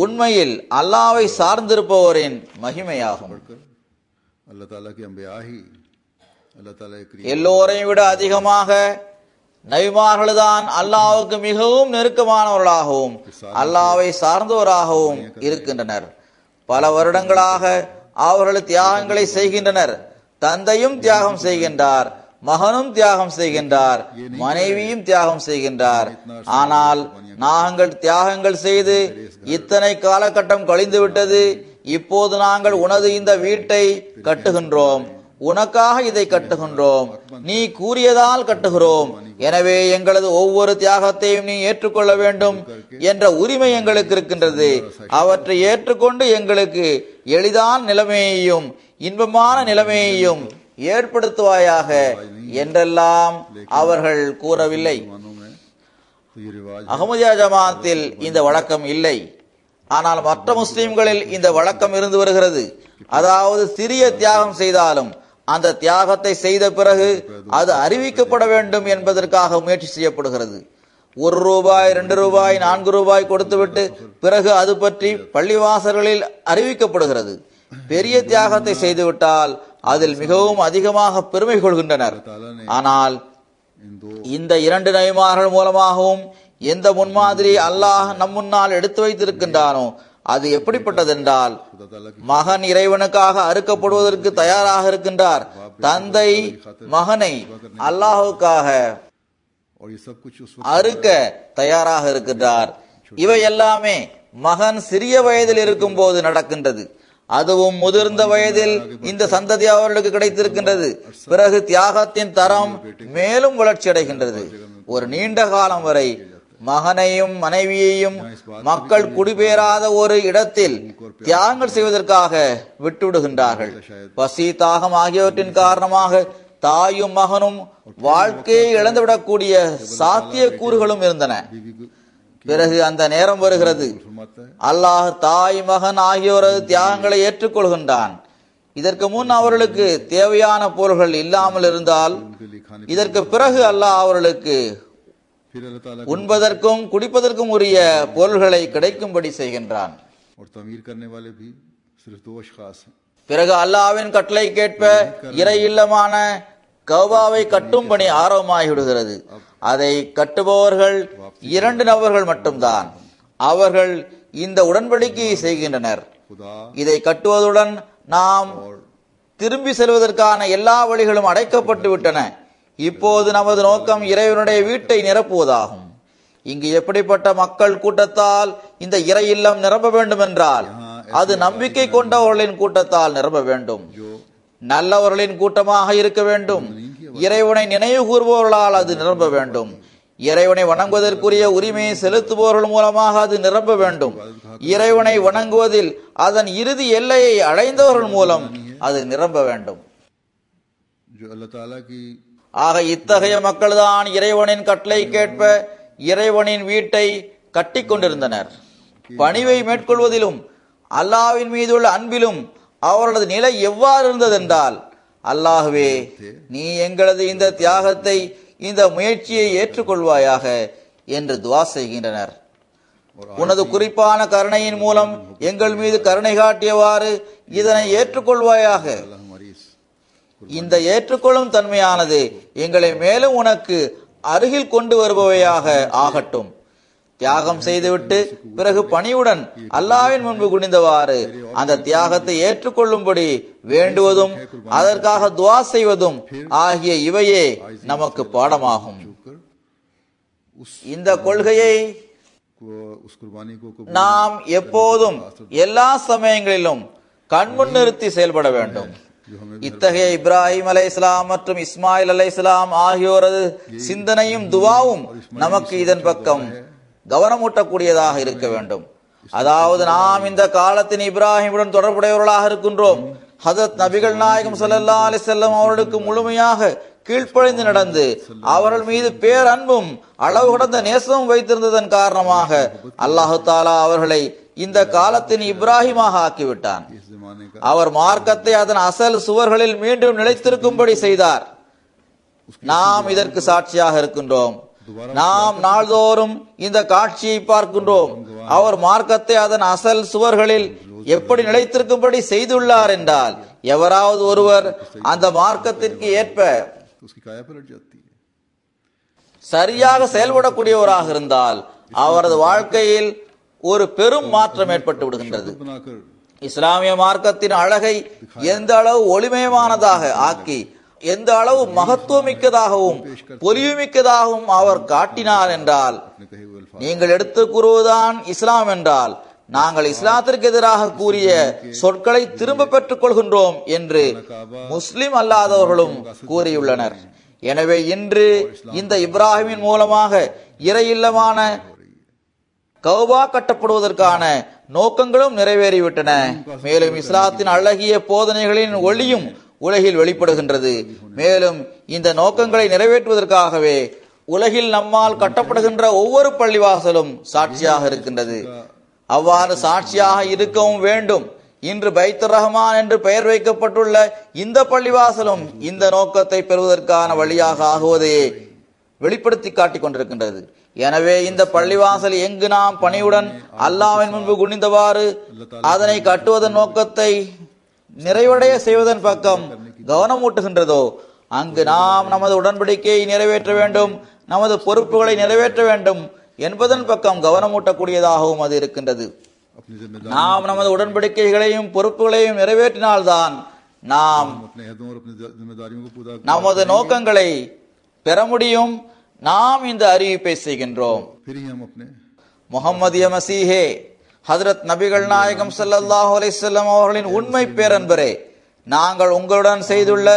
Speaker 3: உண்மையில் அல்லாஹ்வை சார்ந்திருப்பவரின் மகிமையாகும். எல்லோரையும் விட அதிகமாக நபிமார்கள்தான் அல்லாஹ்வுக்கு மிகவும் நெருக்கமானவர்களாகவும் அல்லாஹ்வை சார்ந்தவராகவும் இருக்கின்றனர். பல வருடங்களாக அவர்கள் தியாகங்களை செய்கின்றனர். தந்தையும் தியாகம் செய்கின்றார், மகனும் தியாகம் செய்கின்றார், மனைவியும் தியாகம் செய்கின்றார். ஆனால் நாங்கள் தியாகங்கள் செய்து இத்தனை காலகட்டம் கழிந்து விட்டது. இப்போது நாங்கள் உனது இந்த வீட்டை கட்டுகின்றோம், உனக்காக இதை கட்டுகின்றோம், நீ கூறியதால் கட்டுகிறோம். எனவே எங்களது ஒவ்வொரு தியாகத்தையும் நீ ஏற்றுக்கொள்ள வேண்டும் என்ற உரிமை எங்களுக்கு இருக்கின்றது. அவற்றை ஏற்றுக்கொண்டு எங்களுக்கு எளிதான நிலைமையையும் இன்பமான நிலைமையையும் ஏற்படுத்துவாயாக என்றெல்லாம் அவர்கள் கூறவில்லை. அஹ்மதியா ஜமாத்தில் இந்த வழக்கம் இல்லை. ஆனால் மற்ற முஸ்லிம்களில் இந்த வழக்கம் இருந்து வருகிறது. அதாவது சிறிய தியாகம் செய்தாலும் அந்த தியாகத்தை செய்த பிறகு அது அறிவிக்கப்பட வேண்டும் என்பதற்காக முயற்சி செய்யப்படுகிறது. 1 ரூபாய், 2 ரூபாய், 4 ரூபாய் கொடுத்துவிட்டு பிறகு அது பற்றி பள்ளிவாசல்களில் அறிவிக்கப்படுகிறது. பெரிய தியாகத்தை செய்துவிட்டால் அதில் மிகவும் அதிகமாக பெருமை கொள்கின்றனர். ஆனால் இந்த 2 நபிமார்கள் மூலமாகவும் எந்த முன்மாதிரி அல்லாஹ் நம் முன்னால் எடுத்து வைத்திருக்கின்றானோ அது எப்படிப்பட்டதென்றால், மகன் இறைவனுக்காக அறுக்கப்படுவதற்கு தயாராக இருக்கின்றார். தந்தை மகனை அல்லாஹுக்காக அறுக்க தயாராக இருக்கின்றார். இவை எல்லாமே மகன் சிறிய வயதில் இருக்கும் போது நடக்கின்றது. அதுவும் முதிர்ந்த வயதில் இந்த சந்ததி அவர்களுக்கு கிடைத்திருக்கின்றது. பிறகு தியாகத்தின் தரம் மேலும் வளர்ச்சி அடைகின்றது. ஒரு நீண்ட காலம் வரை மகனையும் மனைவியையும் மக்கள் குடிபெயராத ஒரு இடத்தில் தியாகங்கள் செய்வதற்காக விட்டுவிடுகின்றார்கள். பசி, தாகம் ஆகியவற்றின் காரணமாக தாயும் மகனும் வாழ்க்கையை இழந்துவிடக்கூடிய சாத்திய கூறுகளும் இருந்தன. பிறகு அந்த நேரம் வருகிறது, அல்லாஹ் தாய் மகன் ஆகியோரது தியாகங்களை ஏற்றுக்கொள்கின்றான். இதற்கு முன் அவர்களுக்கு தேவையான பொருள்கள் இல்லாமல் இருந்தால் இதற்கு பிறகு அல்லாஹ் அவர்களுக்கு உண்பதற்கும் குடிப்பதற்கும் உரிய பொருள்களை கிடைக்கும்படி செய்கின்றான். பிறகு அல்லாஹ்வின் கட்டளை கேட்ப இறை இல்லமான கௌபாவை கட்டும் பணி ஆரம்பமாகிவிடுகிறது. அதை கட்டுபவர்கள் 2 நபர்கள் மட்டும்தான். அவர்கள் இந்த உடன்படிக்கையை செய்கின்றனர். இதை கட்டுவதுடன் நாம் திரும்பி செல்வதற்கான எல்லா வழிகளும் அடைக்கப்பட்டு விட்டன. இப்போது நமது நோக்கம் இறைவனுடைய வீட்டை நிரப்புவதாகும். இங்கு எப்படிப்பட்ட மக்கள் கூட்டத்தால் இந்த இறை இல்லம் நிரம்ப வேண்டும் என்றால் அது நம்பிக்கை கொண்டவர்களின் கூட்டத்தால் நிரம்ப வேண்டும். நல்லவர்களின் கூட்டமாக இருக்க வேண்டும். இறைவனை நினைவு கூறுபவர்களால் அது நிரம்ப வேண்டும். இறைவனை வணங்குவதற்குரிய உரிமையை செலுத்துபவர்கள் மூலமாக அது நிரம்ப வேண்டும். இறைவனை வணங்குவதில் அதன் இறுதி எல்லையை அடைந்தவர்கள் மூலம் அது நிரம்ப வேண்டும். ஆக இத்தகைய மக்கள்தான் இறைவனின் கட்டளை கேட்ப இறைவனின் வீட்டை கட்டி கொண்டிருந்தனர். பணிவை மேற்கொள்வதிலும் அல்லாஹ்வின் மீதுள்ள அன்பிலும் அவர்களது நிலை எவ்வாறு இருந்ததென்றால், அல்லாஹ்வே, நீ எங்களது இந்த தியாகத்தை, இந்த முயற்சியை ஏற்றுக்கொள்வாயாக என்று துஆ செய்கின்றனர். உனது குறிப்பான கருணையின் மூலம் எங்கள் மீது கருணை காட்டியவாறு இதனை ஏற்றுக்கொள்வாயாக. இந்த ஏற்றுக்கொள்ளும் தன்மையானது எங்களை மேலும் உனக்கு அருகில் கொண்டு வருபவையாக ஆகட்டும். தியாகம் செய்துவிட்டு பிறகு பணியுடன் அல்லாஹ்வின் முன்பு குனிந்தவாறு அந்த தியாகத்தை ஏற்றுக்கொள்ளும்படி வேண்டுவதும் அதற்காக துஆ செய்வதும் ஆகிய இவையே நமக்கு பாடமாகும். இந்த கொள்கையை
Speaker 2: उस कुर्बानी को कबूल
Speaker 3: நாம் எப்போதும் எல்லா சமயங்களிலும் கண்முன் நிறுத்தி செயல்பட வேண்டும். இத்தகைய இப்ராஹிம் அலைஹிஸ்ஸலாம் மற்றும் இஸ்மாயில் அலைஹிஸ்ஸலாம் ஆகியோரது சிந்தனையும் துவாவும் நமக்கு இதன் பக்கம் கவனமூட்டக்கூடியதாக இருக்க வேண்டும். அதாவது நாம் இந்த காலத்தின் இப்ராஹிமுடன் தொடர்புடையவர்களாக இருக்கின்றோம். ஹஜரத் நபிகள் நாயகம் ஸல்லல்லாஹு அலைஹி வஸல்லம் அவர்களுக்கு முழுமையாக கீழ்ப்படிந்து நடந்து அவர்கள் மீது பேரன்பும் அளவு கடந்த நேசமும் வைத்திருந்ததன் காரணமாக அல்லாஹு தாலா அவர்களை இந்த காலத்தின் இப்ராஹிமாக ஆக்கிவிட்டான். அவர் மார்க்கத்தை அதன் அசல் சுவர்களில் மீண்டும் நிலைத்திருக்கும்படி செய்தார். நாம் இதற்கு சாட்சியாக இருக்கின்றோம். நாம் நாள்தோறும் இந்த காட்சியை பார்க்கின்றோம். அவர் மார்க்கத்தை அதன் அசல் சுவர்களில் எப்படி நிலைத்திருக்கும்படி செய்துள்ளார் என்றால், எவராவது ஒருவர் அந்த மார்க்கத்திற்கு ஏற்ப சரியாக செயல்படக்கூடியவராக இருந்தால் அவரது வாழ்க்கையில் ஒரு பெரும் மாற்றம் ஏற்பட்டு விடுகின்றது. இஸ்லாமிய மார்க்கத்தின் அழகை எந்த அளவு ஒளிமயமானதாக ஆக்கி எந்த அளவு மகத்துவமிக்கதாகவும் பொலிவுமிக்கதாகவும் அவர் காட்டினார் என்றால், நீங்கள் எடுத்து கூறுவதுதான் இஸ்லாம் என்றால் நாங்கள் இஸ்லாத்திற்கு எதிராக கூறிய சொற்களை திரும்ப பெற்றுக் கொள்கின்றோம் என்று முஸ்லிம் அல்லாதவர்களும் கூறியுள்ளனர். எனவே இன்று இந்த இப்ராஹிமின் மூலமாக இறை இல்லமான கௌபா கட்டப்படுவதற்கான நோக்கங்களும் நிறைவேறிவிட்டன. மேலும் இஸ்லாத்தின் அழகிய போதனைகளின் ஒளியும் உலகில் வெளிப்படுகின்றது. மேலும் இந்த நோக்கங்களை நிறைவேற்றுவதற்காகவே உலகில் நம்மால் கட்டப்படுகின்ற ஒவ்வொரு பள்ளிவாசலும் சாட்சியாக இருக்கின்றது. அவ்வாறு சாட்சியாக இருக்கவும் வேண்டும். இன்று பைத்துர் ரஹ்மான் என்று பெயர் வைக்கப்பட்டுள்ள இந்த பள்ளிவாசலும் இந்த நோக்கத்தை பெறுவதற்கான வழியாக ஆகுவதையே வெளிப்படுத்தி காட்டிக் கொண்டிருக்கின்றது. எனவே இந்த பள்ளிவாசல் எங்கு நாம் பணியுடன் அல்லாஹ்வின் முன்பு குனிந்தவாறு அதனை கட்டுவதன் நோக்கத்தை நிறைவடைய செய்வதன் பக்கம் கவனமூட்டுகின்றதோ அங்கு நாம் நமது உடன்படிக்கையை நிறைவேற்ற வேண்டும், நமது பொறுப்புகளை நிறைவேற்ற வேண்டும் என்பதன் பக்கம் கவனமூட்டக்கூடியதாகவும் அது இருக்கின்றது. நாம் நமது உடன்படிக்கைகளையும் பொறுப்புகளையும் நிறைவேற்றினால்தான் நாம் நமது நோக்கங்களை பெற முடியும். நாம் இந்த அறிவிப்பை செய்கின்றோம். முஹம்மதிய மசீஹே, ஹஜ்ரத் நபிகள் நாயகம் ஸல்லல்லாஹு அலைஹி வஸல்லம் அவர்களின் உண்மை பேரன்பரே, நாங்கள் உங்களுடன் செய்துள்ள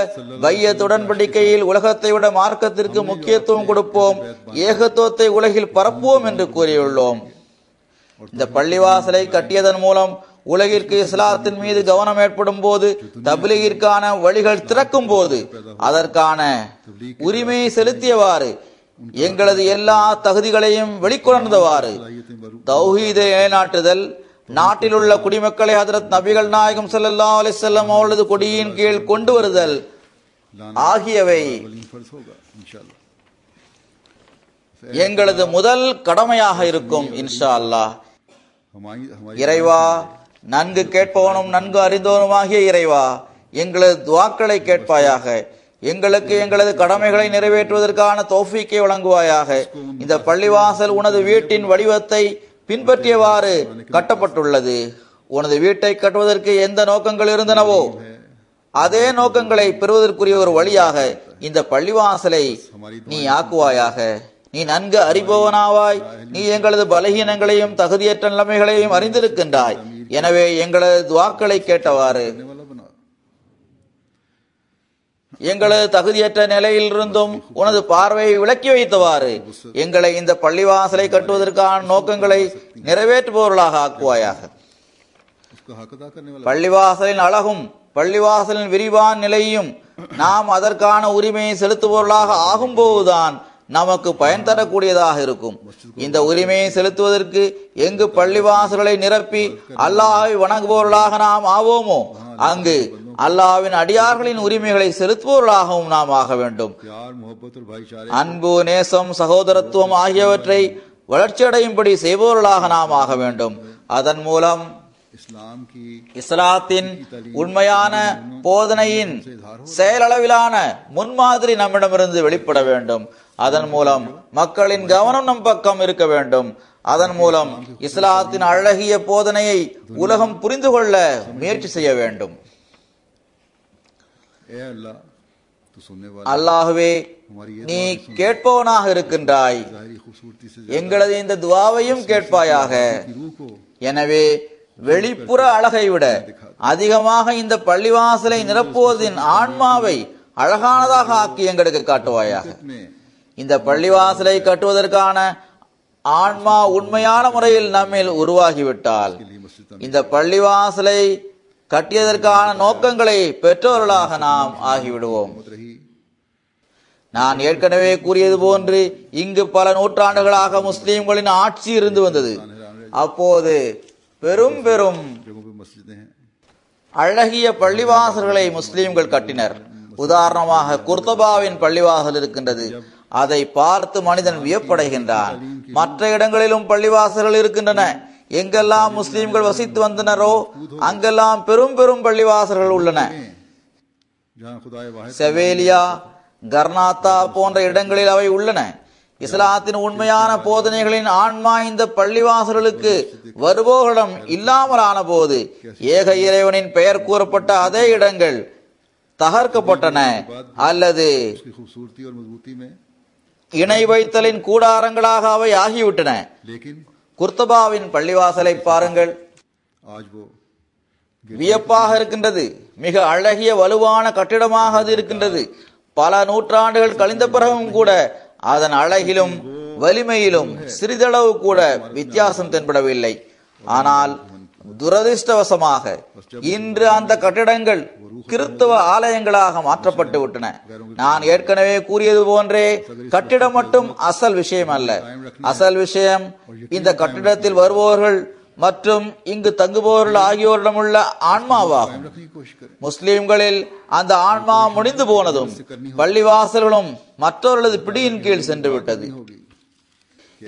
Speaker 3: பையத் உடன்படிக்கையில் உலகத்தை விட மார்க்கத்திற்கு முக்கியத்துவம் கொடுப்போம், ஏகத்துவத்தை உலகில் பரப்புவோம் என்று கூறியுள்ளோம். இந்த பள்ளிவாசலை கட்டியதன் மூலம் உலகிற்கு இஸ்லாத்தின் மீது கவனம் ஏற்படும் போது, தப்லீகிற்கான வழிகள் திறக்கும் போது அதற்கான உரிமையை செலுத்தியவாறு எங்களது எல்லா தகுதிகளையும் வெளிக்கொணர்ந்தவாறு தௌஹீதை நிலைநாட்டுதல், நாட்டில் உள்ள குடிமக்களை ஹஜ்ரத் நபிகள் நாயகம் ஸல்லல்லாஹு அலைஹி வஸல்லம் அவர்களது கொடியின் கீழ் கொண்டு வருதல் ஆகியவை எங்களது முதல் கடமையாக இருக்கும். இன்ஷா அல்லாஹ். இறைவா, நன்கு கேட்பவனும் நன்கு அறிந்தவனுமாகிய இறைவா, எங்களது துஆக்களை கேட்பாயாக. எங்களுக்கு எங்களது கடமைகளை நிறைவேற்றுவதற்கான தௌஃபீக்கை வழங்குவாயாக. இந்த பள்ளிவாசல் உனது வீட்டின் வடிவத்தை பின்பற்றியவாறு கட்டப்பட்டுள்ளது. உனது வீட்டை கட்டுவதற்கு எந்த நோக்கங்கள் இருந்தனவோ அதே நோக்கங்களை பெறுவதற்குரிய ஒரு வழியாக இந்த பள்ளிவாசலை நீ ஆக்குவாயாக. நீ நன்கு அறிபவனாவாய். நீ எங்களது பலகீனங்களையும் தகுதியற்ற நிலைமைகளையும் அறிந்திருக்கின்றாய். எனவே எங்களது துஆக்களை கேட்டவாறு எங்களது தகுதியற்ற நிலையில் இருந்தும் உனது பார்வையை விலக்கி வைத்தவாறு எங்களை இந்த பள்ளிவாசலை கட்டுவதற்கான நோக்கங்களை நிறைவேற்றுபவர்களாக ஆக்குவாயாக. பள்ளிவாசலின் அழகும் பள்ளிவாசலின் விரிவான நிலையும் நாம் அதற்கான உரிமையை செலுத்துபவர்களாக ஆகும் போதுதான் நமக்கு பயன் தரக்கூடியதாக இருக்கும். இந்த உரிமையை செலுத்துவதற்கு எங்கு பள்ளிவாசல்களை நிரப்பி அல்லாஹ்வை வணங்குபவர்களாக நாம் ஆவோமோ அங்கு அல்லாஹ்வின் அடியார்களின் உரிமைகளை செலுத்துபவர்களாகவும் நாம் ஆக வேண்டும். அன்பு, நேசம், சகோதரத்துவம் ஆகியவற்றை வளர்ச்சியடையும்படி செய்பவர்களாக நாம் ஆக வேண்டும். அதன் மூலம் இஸ்லாத்தின் உண்மையான போதனையின் செயலளவிலான முன்மாதிரி நம்மிடமிருந்து வெளிப்பட வேண்டும். அதன் மூலம் மக்களின் கவனம் நம் பக்கம் இருக்க வேண்டும். அதன் மூலம் இஸ்லாத்தின் அழகிய போதனையை உலகம் புரிந்து கொள்ள முயற்சி செய்ய வேண்டும்.
Speaker 2: तो सुनने वाले
Speaker 3: அல்லாஹ்வே நீ கேட்பவனாக இருக்கின்றாய்,
Speaker 2: ज़ाहिरी खूबसूरती से
Speaker 3: எங்களது இந்த துஆவையும் கேட்பாயாக.
Speaker 2: की रूह को
Speaker 3: எனவே வெளிப்புற அழகை விட அதிகமாக இந்த பள்ளிவாசலை நிரப்புவதின் ஆன்மாவை அழகானதாக ஆக்கி எங்களுக்கு காட்டுவாயாக.
Speaker 2: में
Speaker 3: இந்த பள்ளிவாசலை கட்டுவதற்கான ஆன்மா உண்மையான முறையில் நம்மில் உருவாகிவிட்டால் இந்த பள்ளிவாசலை கட்டியதற்கான நோக்கங்களை பெற்றோர்களாக நாம் ஆகிவிடுவோம்.
Speaker 2: रही
Speaker 3: நான் ஏற்கனவே கூறியது போன்று இங்கு பல நூற்றாண்டுகளாக முஸ்லிம்களின் ஆட்சி இருந்து வந்தது. அப்போது பெரும் பெரும்
Speaker 2: जगहों पे मस्जिदें हैं.
Speaker 3: அழகிய பள்ளிவாசல்களை முஸ்லிம்கள் கட்டினர். உதாரணமாக குர்தபாவின் பள்ளிவாசல் இருக்கின்றது. அதை பார்த்து மனிதன் வியப்படைகின்றான். மற்ற இடங்களிலும் பள்ளிவாசல்கள் இருக்கின்றன. எங்கெல்லாம் முஸ்லிம்கள் வசித்து வந்தனரோ அங்கெல்லாம் பெரும் பெரும் பள்ளிவாசல்கள் உள்ளன.
Speaker 2: जहाँ खुदाए वाहिद
Speaker 3: செவேலியா, கர்நாத்தா போன்ற இடங்களில் அவை உள்ளன. இஸ்லாத்தின் உண்மையான போதனைகளின் ஆன்மா இந்த பள்ளிவாசல்களுக்கு வருபவர்களிடம் இல்லாமலான போது ஏக இறைவனின் பெயர் கூறப்பட்ட அதே இடங்கள் தகர்க்கப்பட்டன அல்லது
Speaker 2: उसकी खूबसूरती और मजबूती में,
Speaker 3: இணை வைத்தலின் கூடாரங்களாக அவை ஆகிவிட்டன.
Speaker 2: लेकिन
Speaker 3: குர்தபாவின் பள்ளிவாசலை பாருங்கள்,
Speaker 2: आज वो
Speaker 3: வியப்பாக இருக்கின்றது. மிக அழகிய வலுவான கட்டிடமாக அது இருக்கின்றது. பல நூற்றாண்டுகள் கழிந்த பிறகும் கூட அதன் அழகிலும் வலிமையிலும் சிறிதளவு கூட வித்தியாசம் தென்படவில்லை. ஆனால் துரதிர்ஷ்டவசமாக இன்று அந்த கட்டிடங்கள் கிறிஸ்தவ ஆலயங்களாக மாற்றப்பட்டு விட்டன. நான் ஏற்கனவே கூறியது போன்றே கட்டிடம் மட்டும் அசல் விஷயம் அல்ல. அசல் விஷயம் இந்த கட்டிடத்தில் வருபவர்கள் மற்றும் இங்கு தங்குபவர்கள் ஆகியோரிடமுள்ள ஆன்மாவாகும்.
Speaker 2: रखने की कोशिश करें.
Speaker 3: முஸ்லிம்களில் அந்த ஆன்மா முடிந்து போனதும் பள்ளிவாசல்களும் மற்றவர்களது பிடியின் கீழ் சென்று விட்டது.
Speaker 2: होगी